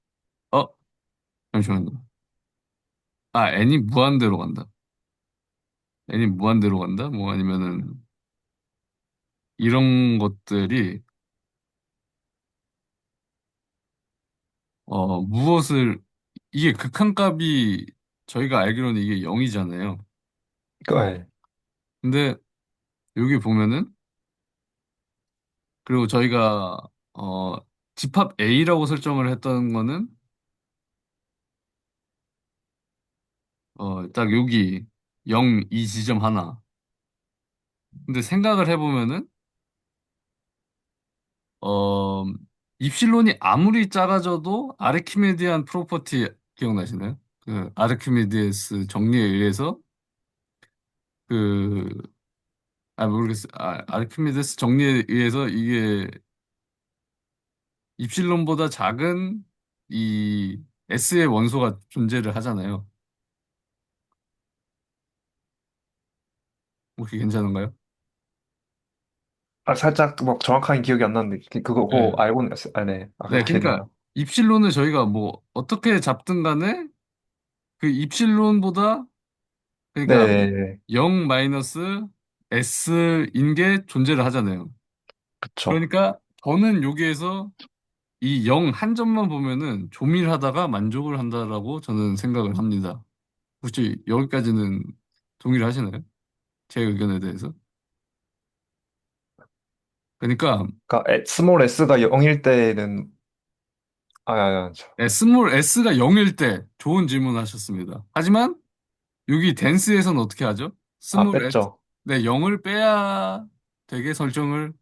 어, 잠시만요. n이 무한대로 간다. n이 무한대로 간다? 뭐 아니면은, 이런 것들이, 무엇을, 이게 극한값이, 저희가 알기로는 이게 0이잖아요. 네. 근데 여기 보면은 그리고 저희가 어 집합 A라고 설정을 했던 거는 딱 여기 0, 이 지점 하나. 근데 생각을 해보면은 어 입실론이 아무리 작아져도 아르키메디안 프로퍼티 기억나시나요? 그 아르키메디스 정리에 의해서 그 모르겠어요. 아르키메데스 정리에 의해서 이게 입실론보다 작은 이 S의 원소가 존재를 하잖아요. 혹시 괜찮은가요? 아, 살짝 막 정확하게 기억이 안 나는데, 그거 네. 알고는 있어요. 아, 네. 아, 네, 그렇게 그러니까 되네요. 입실론을 저희가 뭐 어떻게 잡든 간에 그 입실론보다 그러니까 네. 0 마이너스 S인 게 존재를 하잖아요. 그쵸. 그러니까 저는 여기에서 이 0 한 점만 보면은 조밀하다가 만족을 한다라고 저는 생각을 합니다. 혹시 여기까지는 동의를 하시나요? 제 의견에 대해서? 그러니까 그러니까 스몰 s가 0일 때는, 스몰 s가 0일 때 좋은 질문 하셨습니다. 하지만 여기 댄스에서는 어떻게 하죠? 아, 스몰 s 뺐죠. 네, 0을 빼야 되게 설정을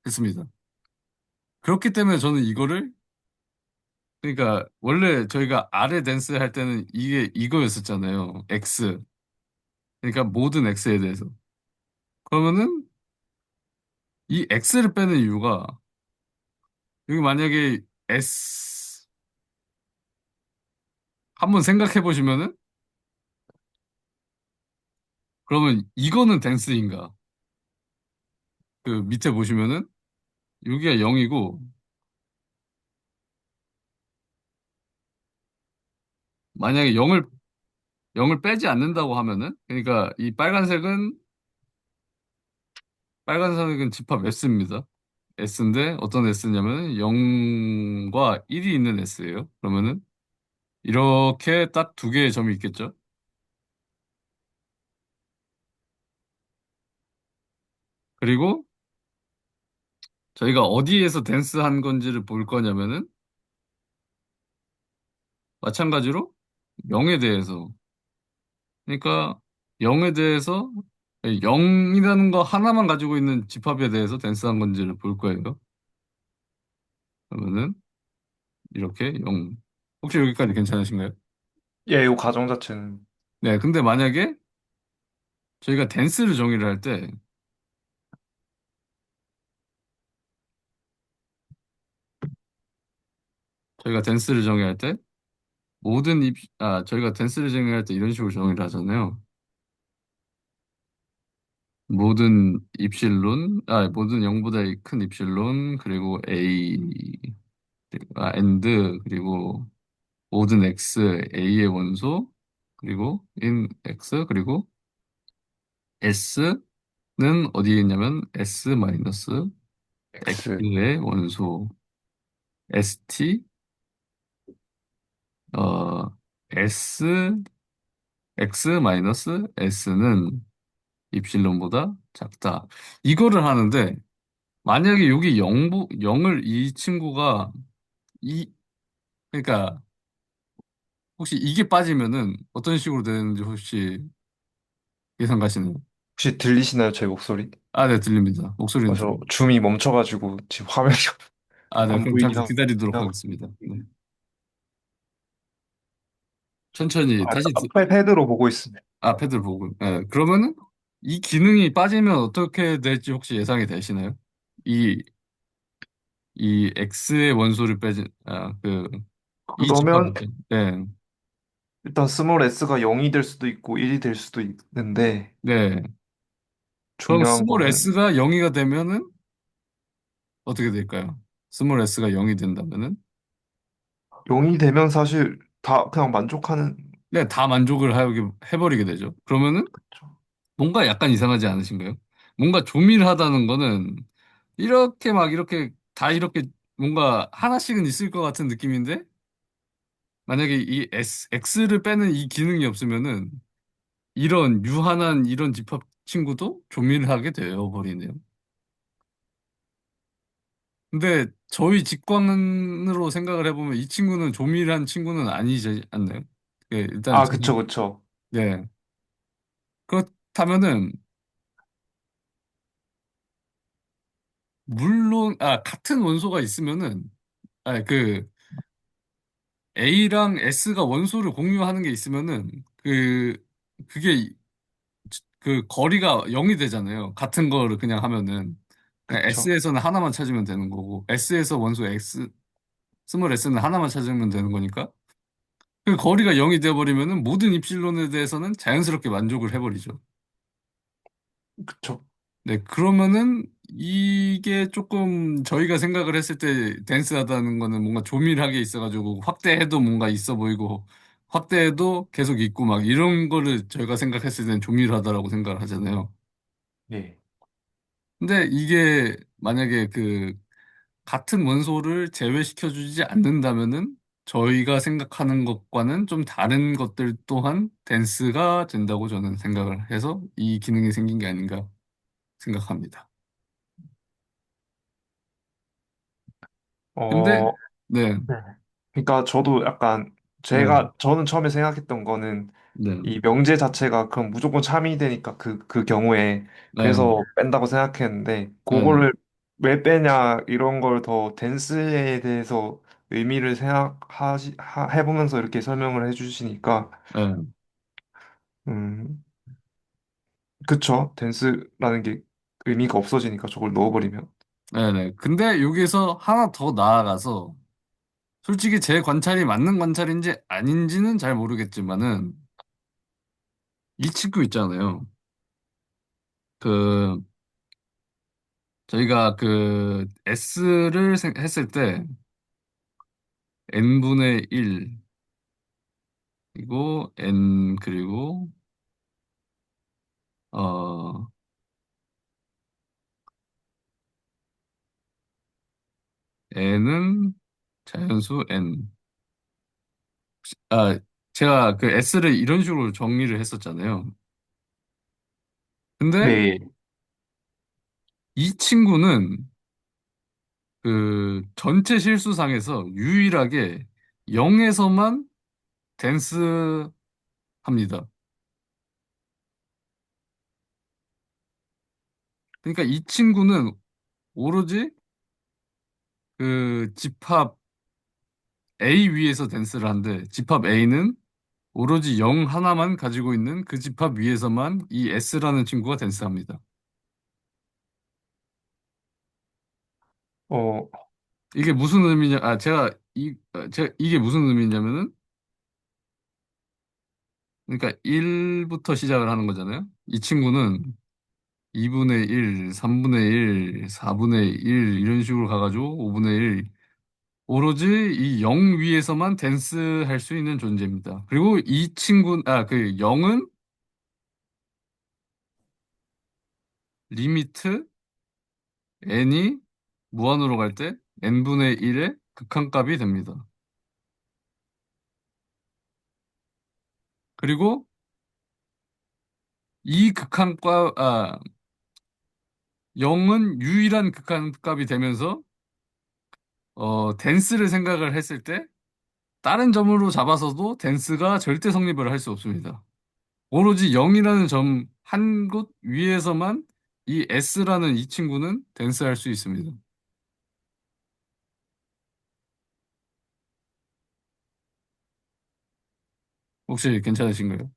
했습니다. 그렇기 때문에 저는 이거를 그러니까 원래 저희가 아래 댄스 할 때는 이게 이거였었잖아요. x. 그러니까 모든 x에 대해서. 그러면은 이 x를 빼는 이유가 여기 만약에 s 한번 생각해 보시면은 그러면 이거는 댄스인가? 그 밑에 보시면은 여기가 0이고 만약에 0을 빼지 않는다고 하면은 그러니까 이 빨간색은 집합 S입니다. S인데 어떤 S냐면 0과 1이 있는 S예요. 그러면은 이렇게 딱 두 개의 점이 있겠죠. 그리고 저희가 어디에서 댄스 한 건지를 볼 거냐면은 마찬가지로 0에 대해서 그러니까 0에 대해서 0이라는 거 하나만 가지고 있는 집합에 대해서 댄스한 건지를 볼 거예요. 그러면은 이렇게 0. 혹시 여기까지 괜찮으신가요? 예, 요 가정 자체는. 네, 근데 만약에 저희가 댄스를 정의를 할 때, 저희가 댄스를 정의할 때, 저희가 댄스를 정의할 때 이런 식으로 정의를 하잖아요. 모든 0보다 큰 입실론, 그리고 그리고 모든 X, A의 원소, 그리고 in X, 그리고 S는 어디에 있냐면 S 마이너스 X. X의 원소, ST, 어, S, X 마이너스 S는 입실론보다 작다. 이거를 하는데, 만약에 여기 0을 이 친구가, 이, 그러니까, 혹시 이게 빠지면은 어떤 식으로 되는지 혹시 예상 가시나요? 혹시 들리시나요, 제 목소리? 네, 들립니다. 목소리는 저 들립니다. 줌이 멈춰가지고 지금 화면이 네, 안 그럼 보이긴 잠시 기다리도록 하고. 하겠습니다. 네. 천천히, 아, 앞에 패드로 보고 있습니다. 패드를 보고. 네, 그러면은 이 기능이 빠지면 어떻게 될지 혹시 예상이 되시나요? 이, 이 X의 원소를 이 집합을 그러면 네. 일단 스몰 s가 0이 될 수도 있고 1이 될 수도 있는데 네. 그럼 중요한 스몰 거는 s가 0이가 되면은 어떻게 될까요? 스몰 s가 0이 된다면은 0이 되면 사실 다 그냥 만족하는. 네, 다 만족을 해버리게 되죠. 그러면은 뭔가 약간 이상하지 않으신가요? 뭔가 조밀하다는 거는 이렇게 다 이렇게 뭔가 하나씩은 있을 것 같은 느낌인데 만약에 이 X를 빼는 이 기능이 없으면은 이런 유한한 이런 집합 친구도 조밀하게 되어 버리네요. 근데 저희 직관으로 생각을 해보면 이 친구는 조밀한 친구는 아니지 않나요? 예, 일단 아, 그쵸, 그쵸. 네. 그렇다면은 물론 같은 원소가 있으면은 그 A랑 S가 원소를 공유하는 게 있으면은 그게 그 거리가 0이 되잖아요. 같은 거를 그냥 하면은 그냥 그쵸. S에서는 하나만 찾으면 되는 거고 S에서 원소 스몰 S는 하나만 찾으면 되는 거니까 그 거리가 0이 되어버리면은 모든 입실론에 대해서는 자연스럽게 만족을 해버리죠. 그쵸. 네, 그러면은 이게 조금 저희가 생각을 했을 때 댄스하다는 거는 뭔가 조밀하게 있어가지고 확대해도 뭔가 있어 보이고 확대해도 계속 있고 막 이런 거를 저희가 생각했을 땐 조밀하다라고 생각을 하잖아요. 예. 근데 이게 만약에 같은 원소를 제외시켜주지 않는다면은 저희가 생각하는 것과는 좀 다른 것들 또한 댄스가 된다고 저는 생각을 해서 이 기능이 생긴 게 아닌가 생각합니다. 근데 어, 네, 네. 그러니까 저도 약간 네, 저는 처음에 생각했던 거는 네, 이 명제 자체가 그럼 무조건 참이 되니까 그 경우에 네, 그래서 뺀다고 생각했는데 네, 그거를 왜 빼냐 이런 걸 더 댄스에 대해서 의미를 해보면서 이렇게 설명을 해주시니까 네, 음 그쵸 댄스라는 게 의미가 없어지니까 저걸 넣어버리면 네, 네. 근데 여기서 하나 더 나아가서 솔직히 제 관찰이 맞는 관찰인지 아닌지는 잘 모르겠지만은 이 친구 있잖아요. 그 저희가 S를 했을 때 n분의 1 이고 n 그리고 어 n은 자연수 n 아 제가 그 s를 이런 식으로 정리를 했었잖아요. 근데 네. 이 친구는 그 전체 실수상에서 유일하게 0에서만 댄스 합니다. 그러니까 이 친구는 오로지 그 집합 A 위에서 댄스를 하는데 집합 A는 오로지 0 하나만 가지고 있는 그 집합 위에서만 이 S라는 친구가 댄스합니다. 어, 이게 무슨 의미냐? 제가 이게 무슨 의미냐면은 그러니까 1부터 시작을 하는 거잖아요. 이 친구는 2분의 1, 3분의 1, 4분의 1 이런 식으로 가가지고 5분의 1 오로지 이 0 위에서만 댄스 할 수 있는 존재입니다. 그리고 그 0은 리미트 n이 무한으로 갈 때 n분의 1의 극한값이 됩니다. 그리고 이 극한값, 0은 유일한 극한값이 되면서 댄스를 생각을 했을 때 다른 점으로 잡아서도 댄스가 절대 성립을 할 수 없습니다. 오로지 0이라는 점 한 곳 위에서만 이 S라는 이 친구는 댄스할 수 있습니다. 혹시 괜찮으신가요?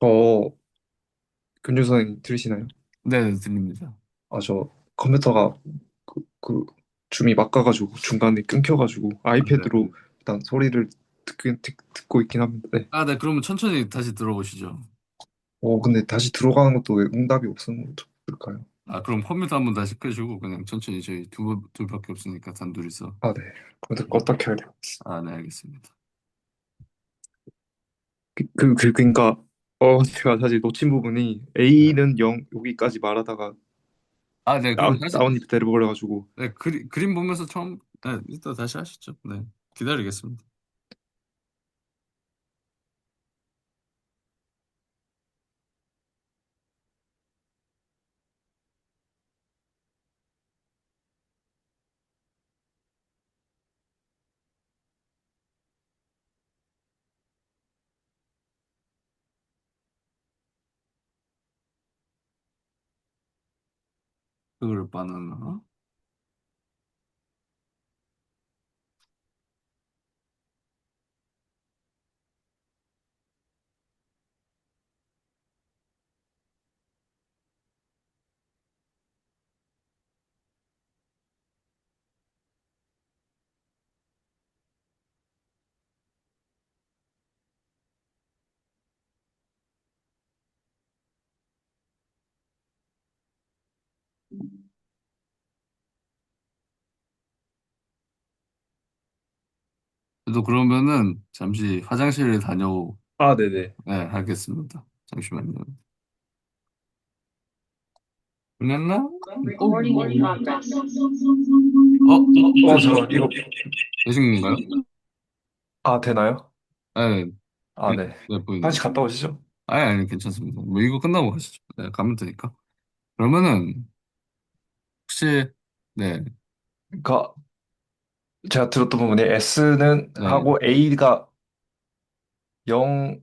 저 금주 선생님 들으시나요? 네, 들립니다. 아, 저 컴퓨터가 그 줌이 막가가지고 중간에 끊겨가지고 네. 아이패드로 일단 소리를 듣고 있긴 합니다. 네. 네, 그러면 천천히 다시 들어보시죠. 근데 다시 들어가는 것도 왜 응답이 없는 걸까요? 그럼 컴퓨터 한번 다시 끄시고 그냥 천천히 저희 둘밖에 없으니까 단둘이서. 아, 네. 컴퓨터 껐다 켜야 돼요. 네, 알겠습니다. 그러니까 제가 사실 놓친 부분이 네. A는 0 여기까지 말하다가 네, 그럼 다시, 다운이 돼버려가지고 네, 그림 보면서 이따 다시 하시죠. 네, 기다리겠습니다. 흙을 바나나. 또 그러면은 잠시 화장실을 다녀오. 아, 네네. 네, 알겠습니다. 잠시만요. 끝났나? 잠깐, 이거, 되신 건가요? 아, 되나요? 네, 아, 네. 네, 보이네요. 다시 갔다 오시죠. 아니, 괜찮습니다. 뭐, 이거 끝나고 가시죠. 네, 가면 되니까. 그러면은, 혹시, 네, 그러니까, 제가 들었던 부분이 S는 네, 하고 A가 0에서만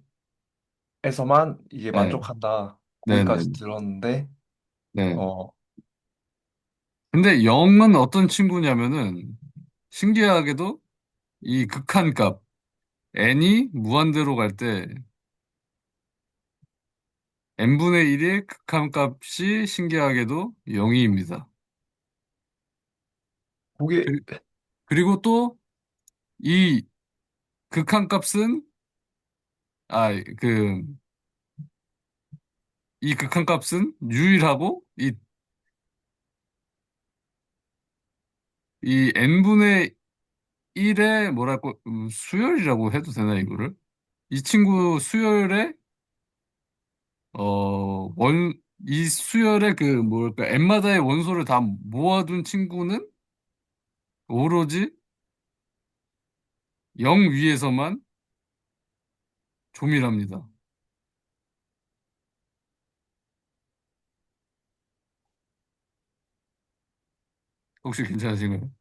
이제 네, 만족한다. 네, 네, 거기까지 들었는데, 네. 어, 근데 0은 어떤 친구냐면은, 신기하게도 이 극한값, n이 무한대로 갈 때, n분의 1의 극한값이 신기하게도 0입니다. 그게, 그리고 또, 이 극한값은, 아, 그, 이 극한값은 유일하고, 이 n분의 1의 뭐랄까, 수열이라고 해도 되나, 이거를? 이 친구 수열의, 이 수열의 그, 뭐랄까, n마다의 원소를 다 모아둔 친구는 오로지 0 위에서만 조밀합니다. 혹시 괜찮으신가요?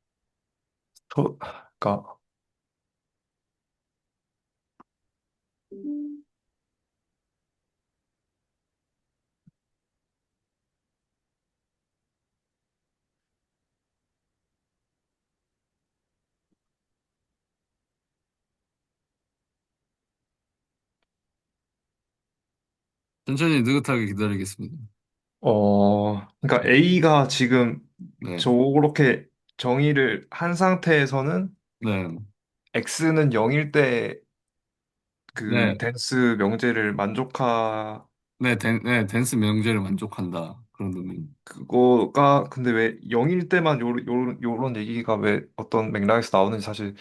그러니까, 천천히 느긋하게 기다리겠습니다. 그러니까 A가 지금 네, 저렇게 정의를 한 상태에서는 네, X는 0일 때 그 네, 댄스 명제를 만족하 네, 댄스 명제를 만족한다. 그런 의미. 그거가 근데 왜 0일 때만 요런 얘기가 왜 어떤 맥락에서 나오는지 사실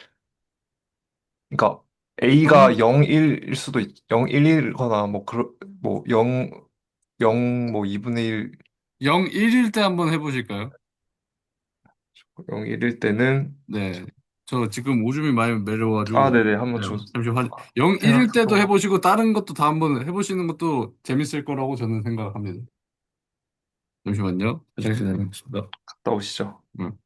그러니까 영, A가 0일일 수도 011거나 뭐 0 뭐 2분의 1 0, 1일 때 한번 해보실까요? 0일일 때는 네. 저 지금 오줌이 많이 아 매려가지고, 네네 한번 네, 좀 0, 1일 때도 생각해보고 해보시고, 다른 것도 다 한번 해보시는 것도 재밌을 거라고 저는 생각합니다. 잠시만요. 화장실 다녀오겠습니다. 갔다 오시죠. 음.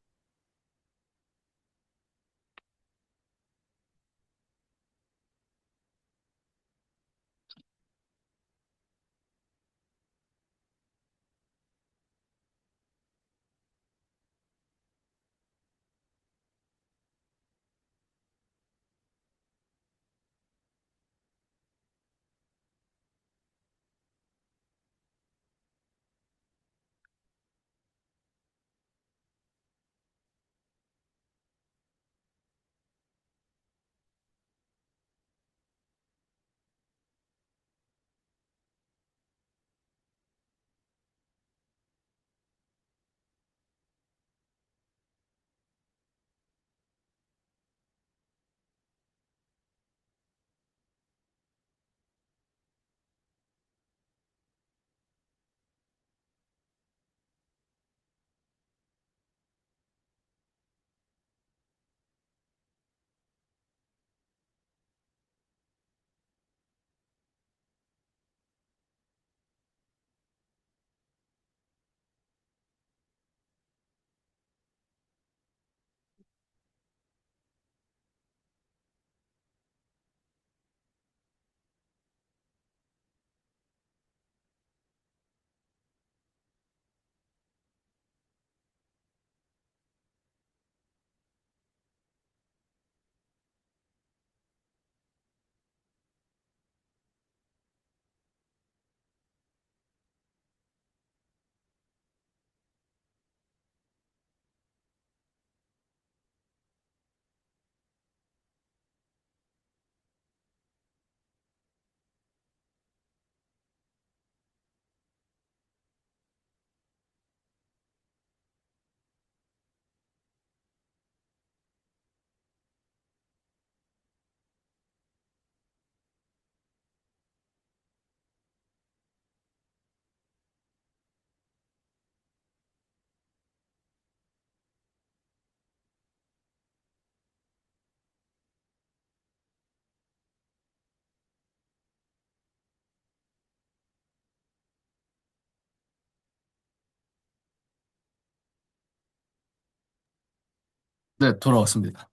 네, 돌아왔습니다.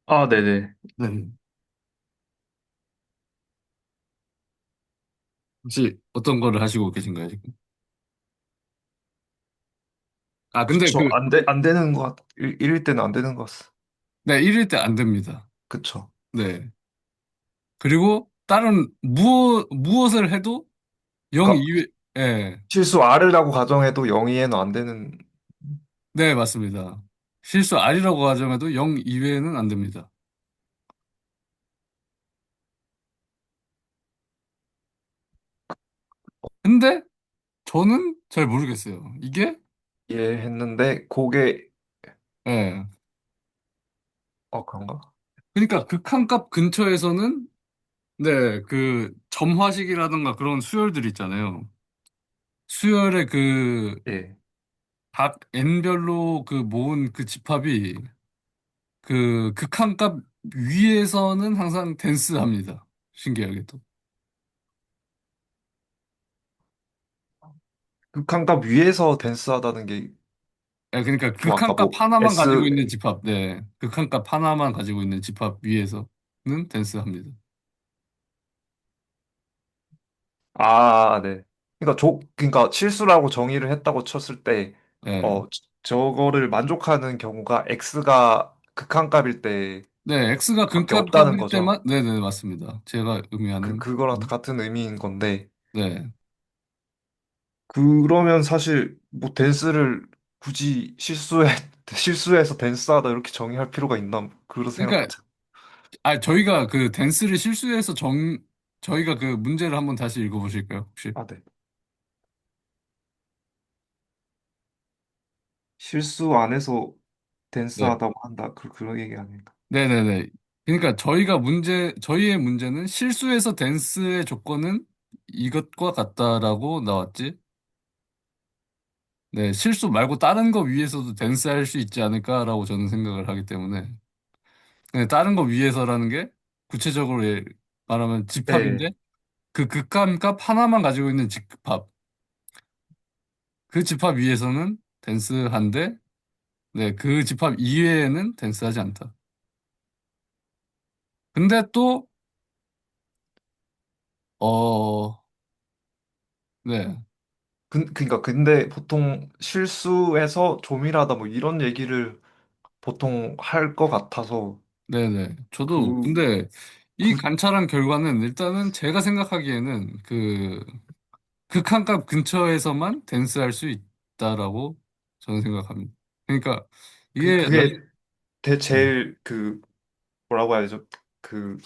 아, 네네. 네. 혹시 어떤 거를 하시고 계신가요, 지금? 아, 근데 그쵸. 안 되는 것 일일 때는 안 되는 것 같아. 네, 1일 때 안 됩니다. 그쵸. 네. 그리고 다른 무엇을 해도 0 그러니까 이외, 예. 실수 R이라고 가정해도 0이에는 안 되는, 네, 맞습니다. 실수 아니라고 가정해도 0 이외에는 안 됩니다. 근데 저는 잘 모르겠어요. 이게, 이해했는데, 그게, 예. 그런가? 그러니까 극한값 근처에서는, 네, 그 점화식이라든가 그런 수열들 있잖아요. 수열의 그 예. 각 n별로 그 모은 그 집합이 그 극한값 위에서는 항상 댄스합니다. 신기하게도. 극한값 위에서 댄스하다는 게, 예, 그러니까 뭐 아까 극한값 뭐, 하나만 가지고 S, 있는 집합, 네. 극한값 하나만 가지고 있는 집합 위에서는 댄스합니다. 네. 그러니까 그러니까 실수라고 정의를 했다고 쳤을 때, 예. 저거를 만족하는 경우가 X가 극한값일 때밖에 네, X가 없다는 극한값일 거죠. 때만, 네네, 맞습니다. 제가 의미하는, 그거랑 같은 의미인 건데, 네. 그러면 사실 뭐 댄스를 굳이 실수해서 댄스하다 이렇게 정의할 필요가 있나 그런 그러니까, 생각하죠. 저희가 그 댄스를 실수해서 저희가 그 문제를 한번 다시 읽어보실까요, 혹시? 아, 네. 실수 안 해서 네. 댄스하다고 한다. 그런 얘기 아닌가. 네네네. 그러니까 저희의 문제는 실수해서 댄스의 조건은 이것과 같다라고 나왔지. 네, 실수 말고 다른 거 위에서도 댄스할 수 있지 않을까라고 저는 생각을 하기 때문에. 네, 다른 거 위에서라는 게 구체적으로 말하면 집합인데 네. 그 극한값 하나만 가지고 있는 집합. 그 집합 위에서는 댄스한데, 네, 그 집합 이외에는 댄스하지 않다. 근데 또, 어, 네, 그러니까 근데 보통 실수해서 조밀하다 뭐 이런 얘기를 보통 할 것 같아서 네네. 저도, 그, 근데 이 그, 관찰한 결과는 일단은 제가 생각하기에는 그 극한값 근처에서만 댄스할 수 있다라고 저는 생각합니다. 그러니까 이게 그게 네, 제일 뭐라고 해야 되죠? 그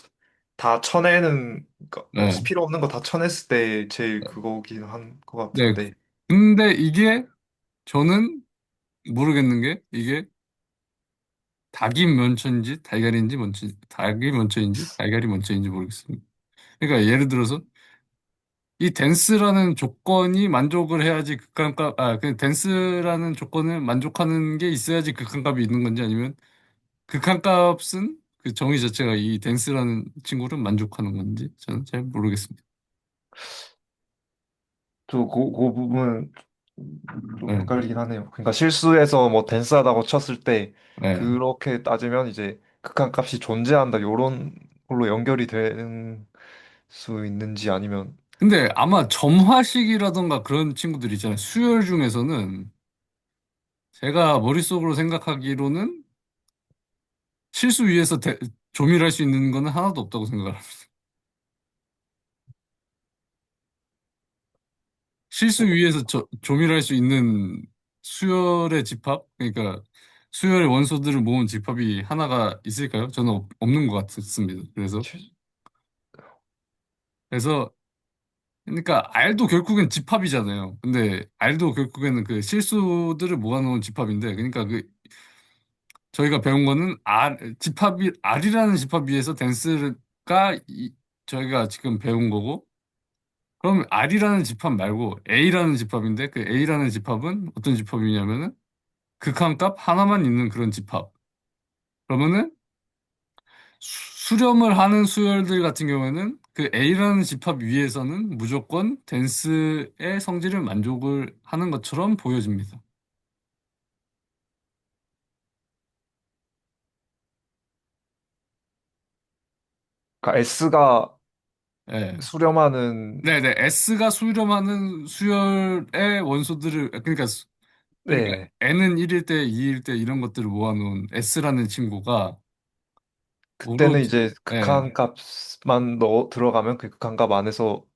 다 쳐내는 뭐 네. 필요 없는 거 다 쳐냈을 때 제일 그거긴 한 것 네. 같은데. 근데 이게 저는 모르겠는 게 이게 닭이 먼저인지 달걀인지 먼저 닭이 먼저인지 달걀이 먼저인지 모르겠습니다. 그러니까 예를 들어서 이 댄스라는 조건이 만족을 해야지 극한값 그 댄스라는 조건을 만족하는 게 있어야지 극한값이 있는 건지 아니면 극한값은 그 정의 자체가 이 댄스라는 친구를 만족하는 건지 저는 잘 모르겠습니다. 그 부분 좀 네, 헷갈리긴 하네요. 그러니까 실수해서 뭐 댄스하다고 쳤을 때 네. 그렇게 따지면 이제 극한값이 존재한다 요런 걸로 연결이 되는 수 있는지 아니면 근데 아마 점화식이라던가 그런 친구들 있잖아요. 수열 중에서는 제가 머릿속으로 생각하기로는 실수 위에서 조밀할 수 있는 거는 하나도 없다고 생각을 합니다. 실수 위에서 조밀할 수 있는 수열의 집합? 그러니까 수열의 원소들을 모은 집합이 하나가 있을까요? 저는 없는 것 같습니다. 실- 그래서 그러니까 R도 결국엔 집합이잖아요. 근데 R도 결국에는 그 실수들을 모아놓은 집합인데, 그러니까 그 저희가 배운 거는 R이라는 집합 위에서 댄스가 저희가 지금 배운 거고, 그럼 R이라는 집합 말고 A라는 집합인데, 그 A라는 집합은 어떤 집합이냐면은 극한값 하나만 있는 그런 집합. 그러면은 수렴을 하는 수열들 같은 경우에는 그 A라는 집합 위에서는 무조건 댄스의 성질을 만족을 하는 것처럼 보여집니다. 그러니까 S가 예. 수렴하는 네네. S가 수렴하는 수열의 원소들을, 그러니까 네. N은 1일 때, 2일 때 이런 것들을 모아놓은 S라는 친구가 그때는 오로지, 이제 예, 극한 값만 넣어 들어가면 그 극한 값 안에서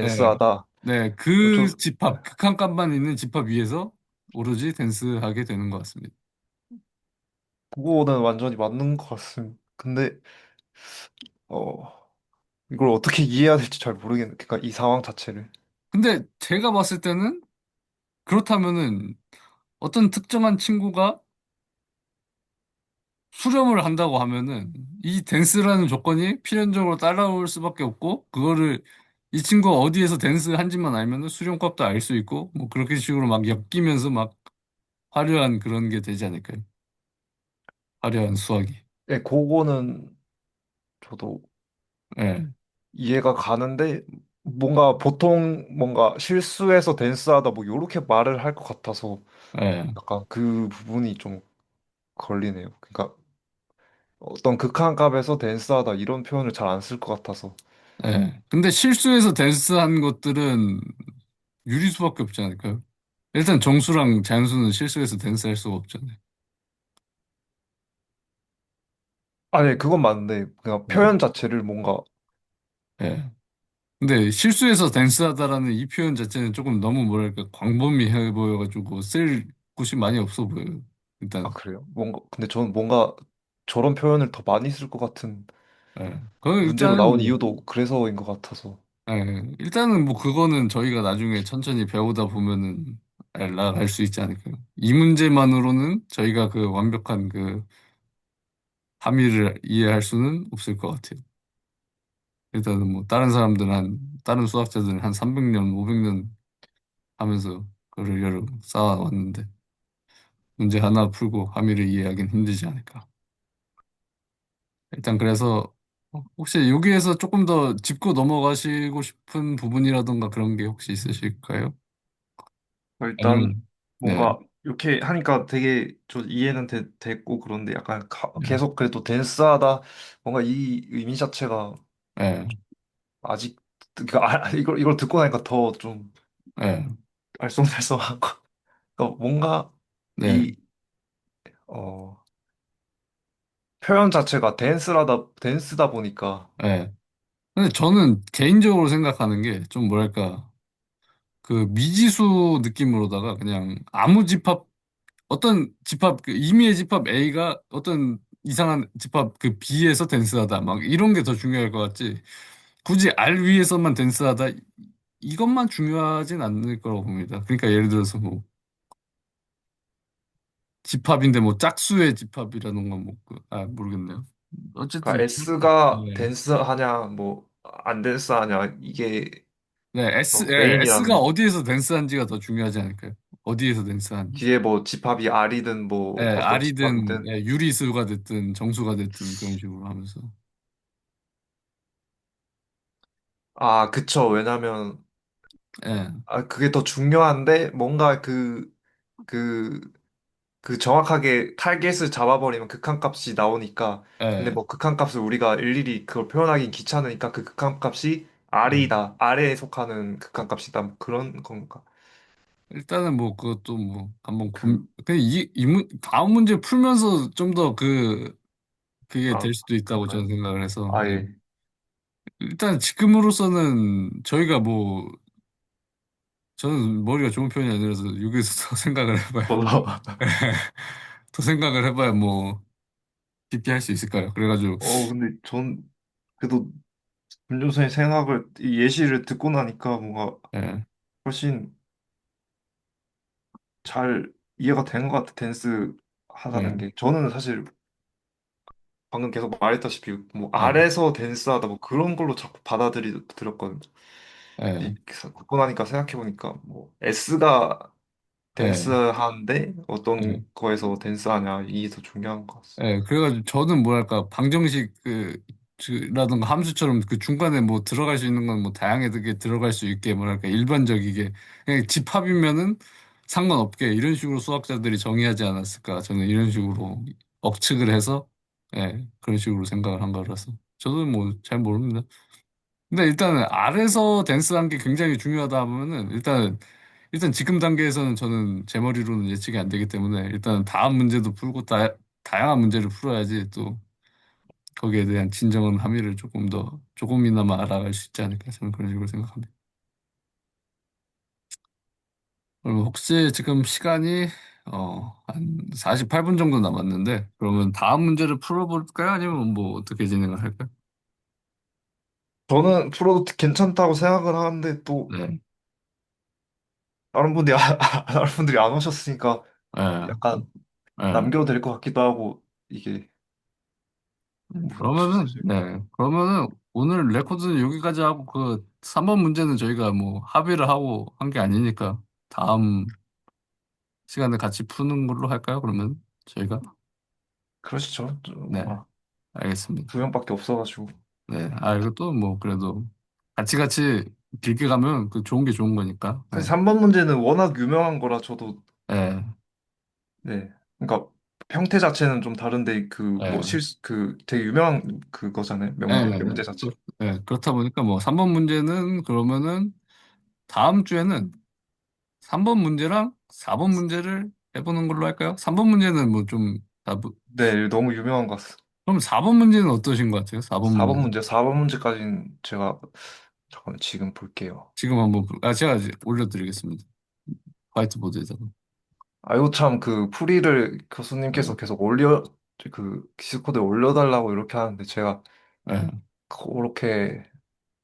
예, 댄스하다. 네, 그 저 집합, 극한값만 있는 집합 위에서 오로지 댄스하게 되는 것 같습니다. 그거는 완전히 맞는 것 같습니다. 근데 어 이걸 어떻게 이해해야 될지 잘 모르겠네. 그러니까 이 상황 자체를. 근데 제가 봤을 때는 그렇다면은 어떤 특정한 친구가 수렴을 한다고 하면은 이 댄스라는 조건이 필연적으로 따라올 수밖에 없고 그거를 이 친구가 어디에서 댄스 한지만 알면은 수련값도 알 수 있고 뭐 그렇게 식으로 막 엮이면서 막 화려한 그런 게 되지 않을까요? 화려한 수학이. 예, 그거는 저도 예, 이해가 가는데 뭔가 보통 뭔가 실수해서 댄스하다 뭐 요렇게 말을 할 것 같아서 예, 약간 그 부분이 좀 걸리네요. 그러니까 어떤 극한 값에서 댄스하다 이런 표현을 잘 안 쓸 것 같아서. 예. 근데 실수해서 댄스한 것들은 유리수밖에 없지 않을까요? 일단 정수랑 자연수는 실수해서 댄스할 수가 없잖아요. 아니 그건 맞는데 그냥 예, 표현 자체를 뭔가 예. 근데 실수해서 댄스하다라는 이 표현 자체는 조금 너무 뭐랄까 광범위해 보여가지고 쓸 곳이 많이 없어 보여요. 아 일단, 그래요? 뭔가 근데 저는 뭔가 저런 표현을 더 많이 쓸 것 같은 예. 그건 문제로 일단은 나온 뭐, 이유도 그래서인 것 같아서. 일단은 뭐 그거는 저희가 나중에 천천히 배우다 보면은 나갈 수 있지 않을까요? 이 문제만으로는 저희가 그 완벽한 그 함의를 이해할 수는 없을 것 같아요. 일단은 뭐 다른 수학자들은 한 300년, 500년 하면서 그걸 여러 쌓아왔는데 문제 하나 풀고 함의를 이해하기는 힘들지 않을까. 일단 그래서 혹시 여기에서 조금 더 짚고 넘어가시고 싶은 부분이라던가 그런 게 혹시 있으실까요? 일단 아니면 네, 뭔가 이렇게 하니까 되게 저 이해는 됐고 그런데 약간 네, 계속 그래도 댄스하다 뭔가 이 의미 자체가 네, 아직 그러니까 이걸 듣고 나니까 더 좀 네, 알쏭달쏭한 거. 그러니까 뭔가 네, 이 어, 표현 자체가 댄스다 보니까 네. 근데 저는 개인적으로 생각하는 게 좀 뭐랄까 그 미지수 느낌으로다가 그냥 아무 집합 어떤 집합 그 임의의 집합 A가 어떤 이상한 집합 그 B에서 댄스하다 막 이런 게 더 중요할 것 같지. 굳이 R 위에서만 댄스하다 이것만 중요하진 않을 거라고 봅니다. 그러니까 예를 들어서 뭐 집합인데 뭐 짝수의 집합이라던가 뭐 모르겠네요. 어쨌든 그러니까 S가 네. 댄스하냐 뭐 안 댄스하냐 이게 네, S가 메인이라는 어디에서 댄스한지가 더 중요하지 않을까요? 어디에서 댄스하는지. 뒤에 뭐 집합이 R이든 예, 뭐 어떤 R이든 집합이든 예, 유리수가 됐든 정수가 됐든 그런 식으로 하면서. 아 그쵸 왜냐면 예, 그게 더 중요한데 뭔가 그 그 정확하게 타겟을 잡아버리면 극한값이 나오니까 근데 예, 뭐 극한값을 우리가 일일이 그걸 표현하긴 귀찮으니까 그 극한값이 예. R이다 R에 속하는 극한값이다 뭐 그런 건가 일단은 뭐 그것도 뭐 한번 그 그냥 다음 문제 풀면서 좀 더 그게 될 수도 있다고 저는 그런가요? 생각을 해서 예. 아예 일단 지금으로서는 저희가 뭐 저는 머리가 좋은 편이 아니라서 여기서 더 생각을 해봐요. 저도 더 생각을 해봐야 뭐 깊이 할 수 있을까요? 그래가지고 근데 전 그래도 김종선의 생각을 이 예시를 듣고 나니까 뭔가 예, 훨씬 잘 이해가 된 것 같아 댄스 하다는 예, 게 저는 사실 방금 계속 말했다시피 뭐 예, 아래서 댄스하다 뭐 그런 걸로 자꾸 받아들였거든요. 예, 듣고 나니까 생각해보니까 뭐 S가 예, 댄스하는데 예. 어떤 거에서 댄스하냐 이게 더 중요한 것 같습니다. 예, 그래가지고 저는 뭐랄까 방정식 라든가 함수처럼 그 중간에 뭐 들어갈 수 있는 건 뭐 다양하게 들어갈 수 있게 뭐랄까 일반적이게 그냥 집합이면은 상관없게 이런 식으로 수학자들이 정의하지 않았을까 저는 이런 식으로 억측을 해서 예, 그런 식으로 생각을 한 거라서 저도 뭐 잘 모릅니다. 근데 일단은 알에서 댄스한 게 굉장히 중요하다 하면은 일단 지금 단계에서는 저는 제 머리로는 예측이 안 되기 때문에 일단 다음 문제도 풀고 다양한 문제를 풀어야지 또 거기에 대한 진정한 함의를 조금이나마 알아갈 수 있지 않을까 저는 그런 식으로 생각합니다. 그럼 혹시 지금 시간이 한 48분 정도 남았는데 그러면 다음 문제를 풀어볼까요? 아니면 뭐 어떻게 진행을 할까요? 저는 프로도 괜찮다고 생각을 하는데 또 네. 다른 분들이 안 오셨으니까 네. 약간 네. 남겨도 될 것 같기도 하고 이게 그러면은, 사실 네. 그러면은 오늘 레코드는 여기까지 하고 그 3번 문제는 저희가 뭐 합의를 하고 한 게 아니니까 다음 시간에 같이 푸는 걸로 할까요? 그러면 저희가? 그러시죠. 네. 알겠습니다. 두 명밖에 없어가지고 네. 아, 이것도 뭐 그래도 같이 길게 가면 그 좋은 게 좋은 거니까. 사실 네. 3번 문제는 워낙 유명한 거라 저도 네. 네 그러니까 형태 자체는 좀 다른데 그 뭐 네. 실수 그 되게 유명한 그거잖아요. 네. 네. 네. 문제 자체. 네. 그렇다 보니까 뭐 3번 문제는 그러면은 다음 주에는 3번 문제랑 4번 문제를 해보는 걸로 할까요? 3번 문제는 뭐좀 네 너무 유명한 것 같습니다. 그럼 4번 문제는 어떠신 것 같아요? 4번 4번 문제. 문제 4번 문제까지는 제가 잠깐만 지금 볼게요. 지금 한번, 제가 이제 올려드리겠습니다. 화이트보드에다가. 아이고 참 그 풀이를 교수님께서 네. 계속 그 디스코드에 올려달라고 이렇게 하는데 제가 네. 그렇게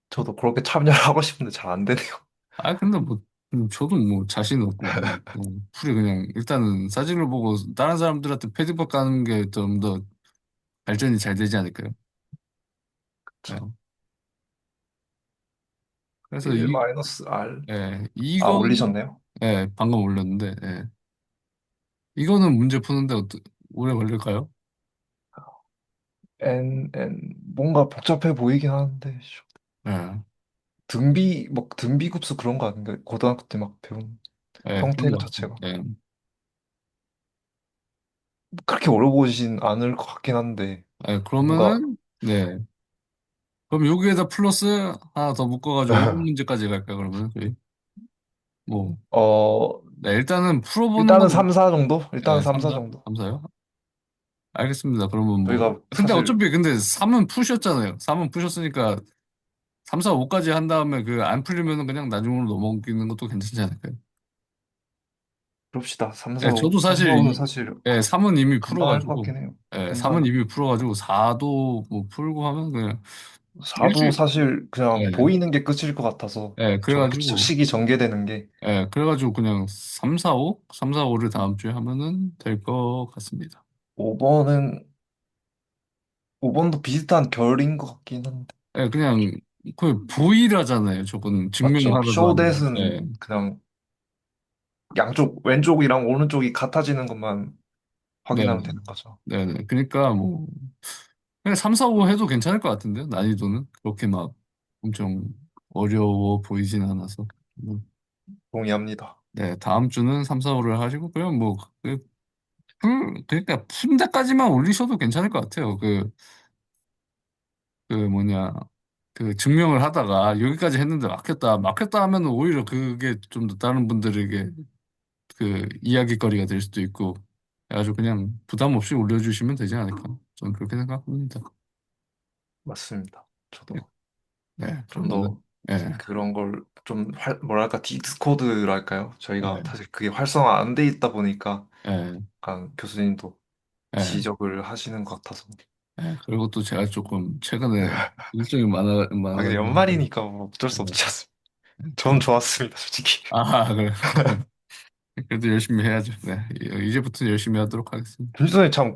저도 그렇게 참여를 하고 싶은데 잘 안 되네요. 아, 근데 뭐, 저도 뭐 자신 없고, 풀이 그냥, 일단은 사진을 보고 다른 사람들한테 피드백 가는 게 좀 더 발전이 잘 되지 않을까요? 네. 저 그래서 1 마이너스 R 아 이거는, 올리셨네요. 방금 올렸는데, 이거는 문제 푸는데 오래 걸릴까요? 뭔가 복잡해 보이긴 하는데 예, 등비급수 그런 거 아닌가요? 고등학교 때 막 배운 그런 형태 것 자체가 같습니다. 예. 그렇게 어려워 보이진 않을 것 같긴 한데 뭔가 그러면은, 네. 그럼 여기에다 플러스 하나 더 묶어가지고 5분 문제까지 갈까요, 그러면? 저희? 뭐, 어 네, 일단은 풀어보는 일단은 건, 3, 4 정도? 일단은 3, 4 3사? 정도. 3사요? 알겠습니다. 그러면 뭐. 저희가 근데 사실 어차피 근데 3은 푸셨잖아요. 3은 푸셨으니까 3, 4, 5까지 한 다음에 그 안 풀리면은 그냥 나중으로 넘어기는 것도 괜찮지 않을까요? 그럽시다. 3, 4, 네, 5, 저도 3, 4, 사실 5는 사실 3은 이미 금방 할 것 풀어가지고, 같긴 해요. 3은 금방 이미 풀어가지고 4도 뭐 풀고 하면 그냥 4도 일주일, 사실 그냥 예, 보이는 게 끝일 것 같아서 그래가지고, 식이 전개되는 게 그래가지고 그냥 3, 4, 5? 3, 4, 5를 다음 주에 하면은 될 것 같습니다. 5번은 5번도 비슷한 결인 것 같긴 한데 그냥 그 부위라잖아요. 조금 맞죠? 증명하려고 하는. 쇼댓은 그냥 양쪽 왼쪽이랑 오른쪽이 같아지는 것만 네, 확인하면 되는 거죠. 네. 그러니까 뭐 그냥 3, 4, 5 해도 괜찮을 것 같은데요. 난이도는 그렇게 막 엄청 어려워 보이진 않아서. 동의합니다. 네, 다음 주는 3, 4, 5를 하시고 그냥 뭐 그러니까 푼 데까지만 올리셔도 괜찮을 것 같아요. 그 뭐냐 그 증명을 하다가 여기까지 했는데 막혔다 하면 오히려 그게 좀 더 다른 분들에게 그 이야기거리가 될 수도 있고 아주 그냥 부담 없이 올려주시면 되지 않을까 저는 그렇게 생각합니다. 맞습니다. 네, 저도 네, 좀 그러면은 더 네, 그런 걸 좀 뭐랄까 디스코드랄까요? 저희가 네, 사실 그게 활성화 안 돼 있다 보니까 네, 약간 교수님도 네, 지적을 하시는 것 같아서 네. 그리고 또 제가 조금 최근에 일정이 아 근데 많아가지고 연말이니까 뭐 어쩔 수 네, 없지 않습니까? 전 좀 좋았습니다, 솔직히. 그래 그래도 열심히 해야죠. 네, 이제부터 열심히 하도록 하겠습니다. 김수선이 참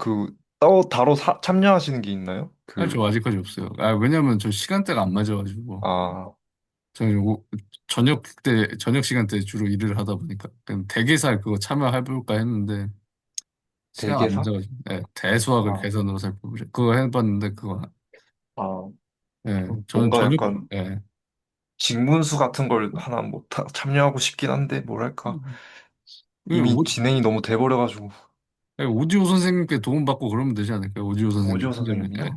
다로 참여하시는 게 있나요? 저 아직까지 없어요. 왜냐면 저 시간대가 안 맞아가지고 아, 저는 저녁 시간대 주로 일을 하다 보니까 그냥 대개살 그거 참여해볼까 했는데 시간 안 대개사? 맞아가지고 대수학을 아, 계산으로 살펴보자 그거 해봤는데 그거 아, 저는 뭔가 저녁 약간 예. 직문수 같은 걸 하나 뭐 참여하고 싶긴 한데, 뭐랄까. 이 이미 진행이 너무 돼버려가지고. 오디오 선생님께 도움받고 그러면 되지 않을까요? 오디오 선생님 오지호 친절히 선생님이요?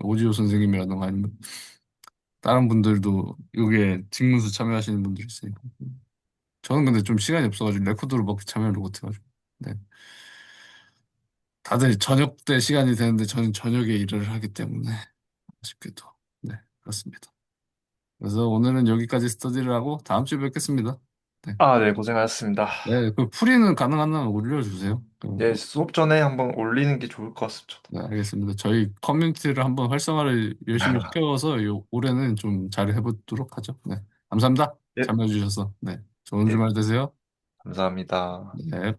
오지호 선생님이라든가 아니면 다른 분들도 요게 직문수 참여하시는 분들 있으니까. 저는 근데 좀 시간이 없어가지고 레코드로밖에 참여를 못해가지고. 네. 다들 저녁 때 시간이 되는데 저는 저녁에 일을 하기 때문에 아쉽게도. 네, 그렇습니다. 그래서 오늘은 여기까지 스터디를 하고 다음 주에 뵙겠습니다. 네. 아, 네, 고생하셨습니다. 네, 그 풀이는 가능한 한 올려주세요. 네, 수업 전에 한번 올리는 게 좋을 것 같습니다. 네, 알겠습니다. 저희 커뮤니티를 한번 활성화를 열심히 시켜서 올해는 좀 잘 해보도록 하죠. 네, 감사합니다. 예, 참여해주셔서. 네, 좋은 예, 주말 되세요. 감사합니다. 네.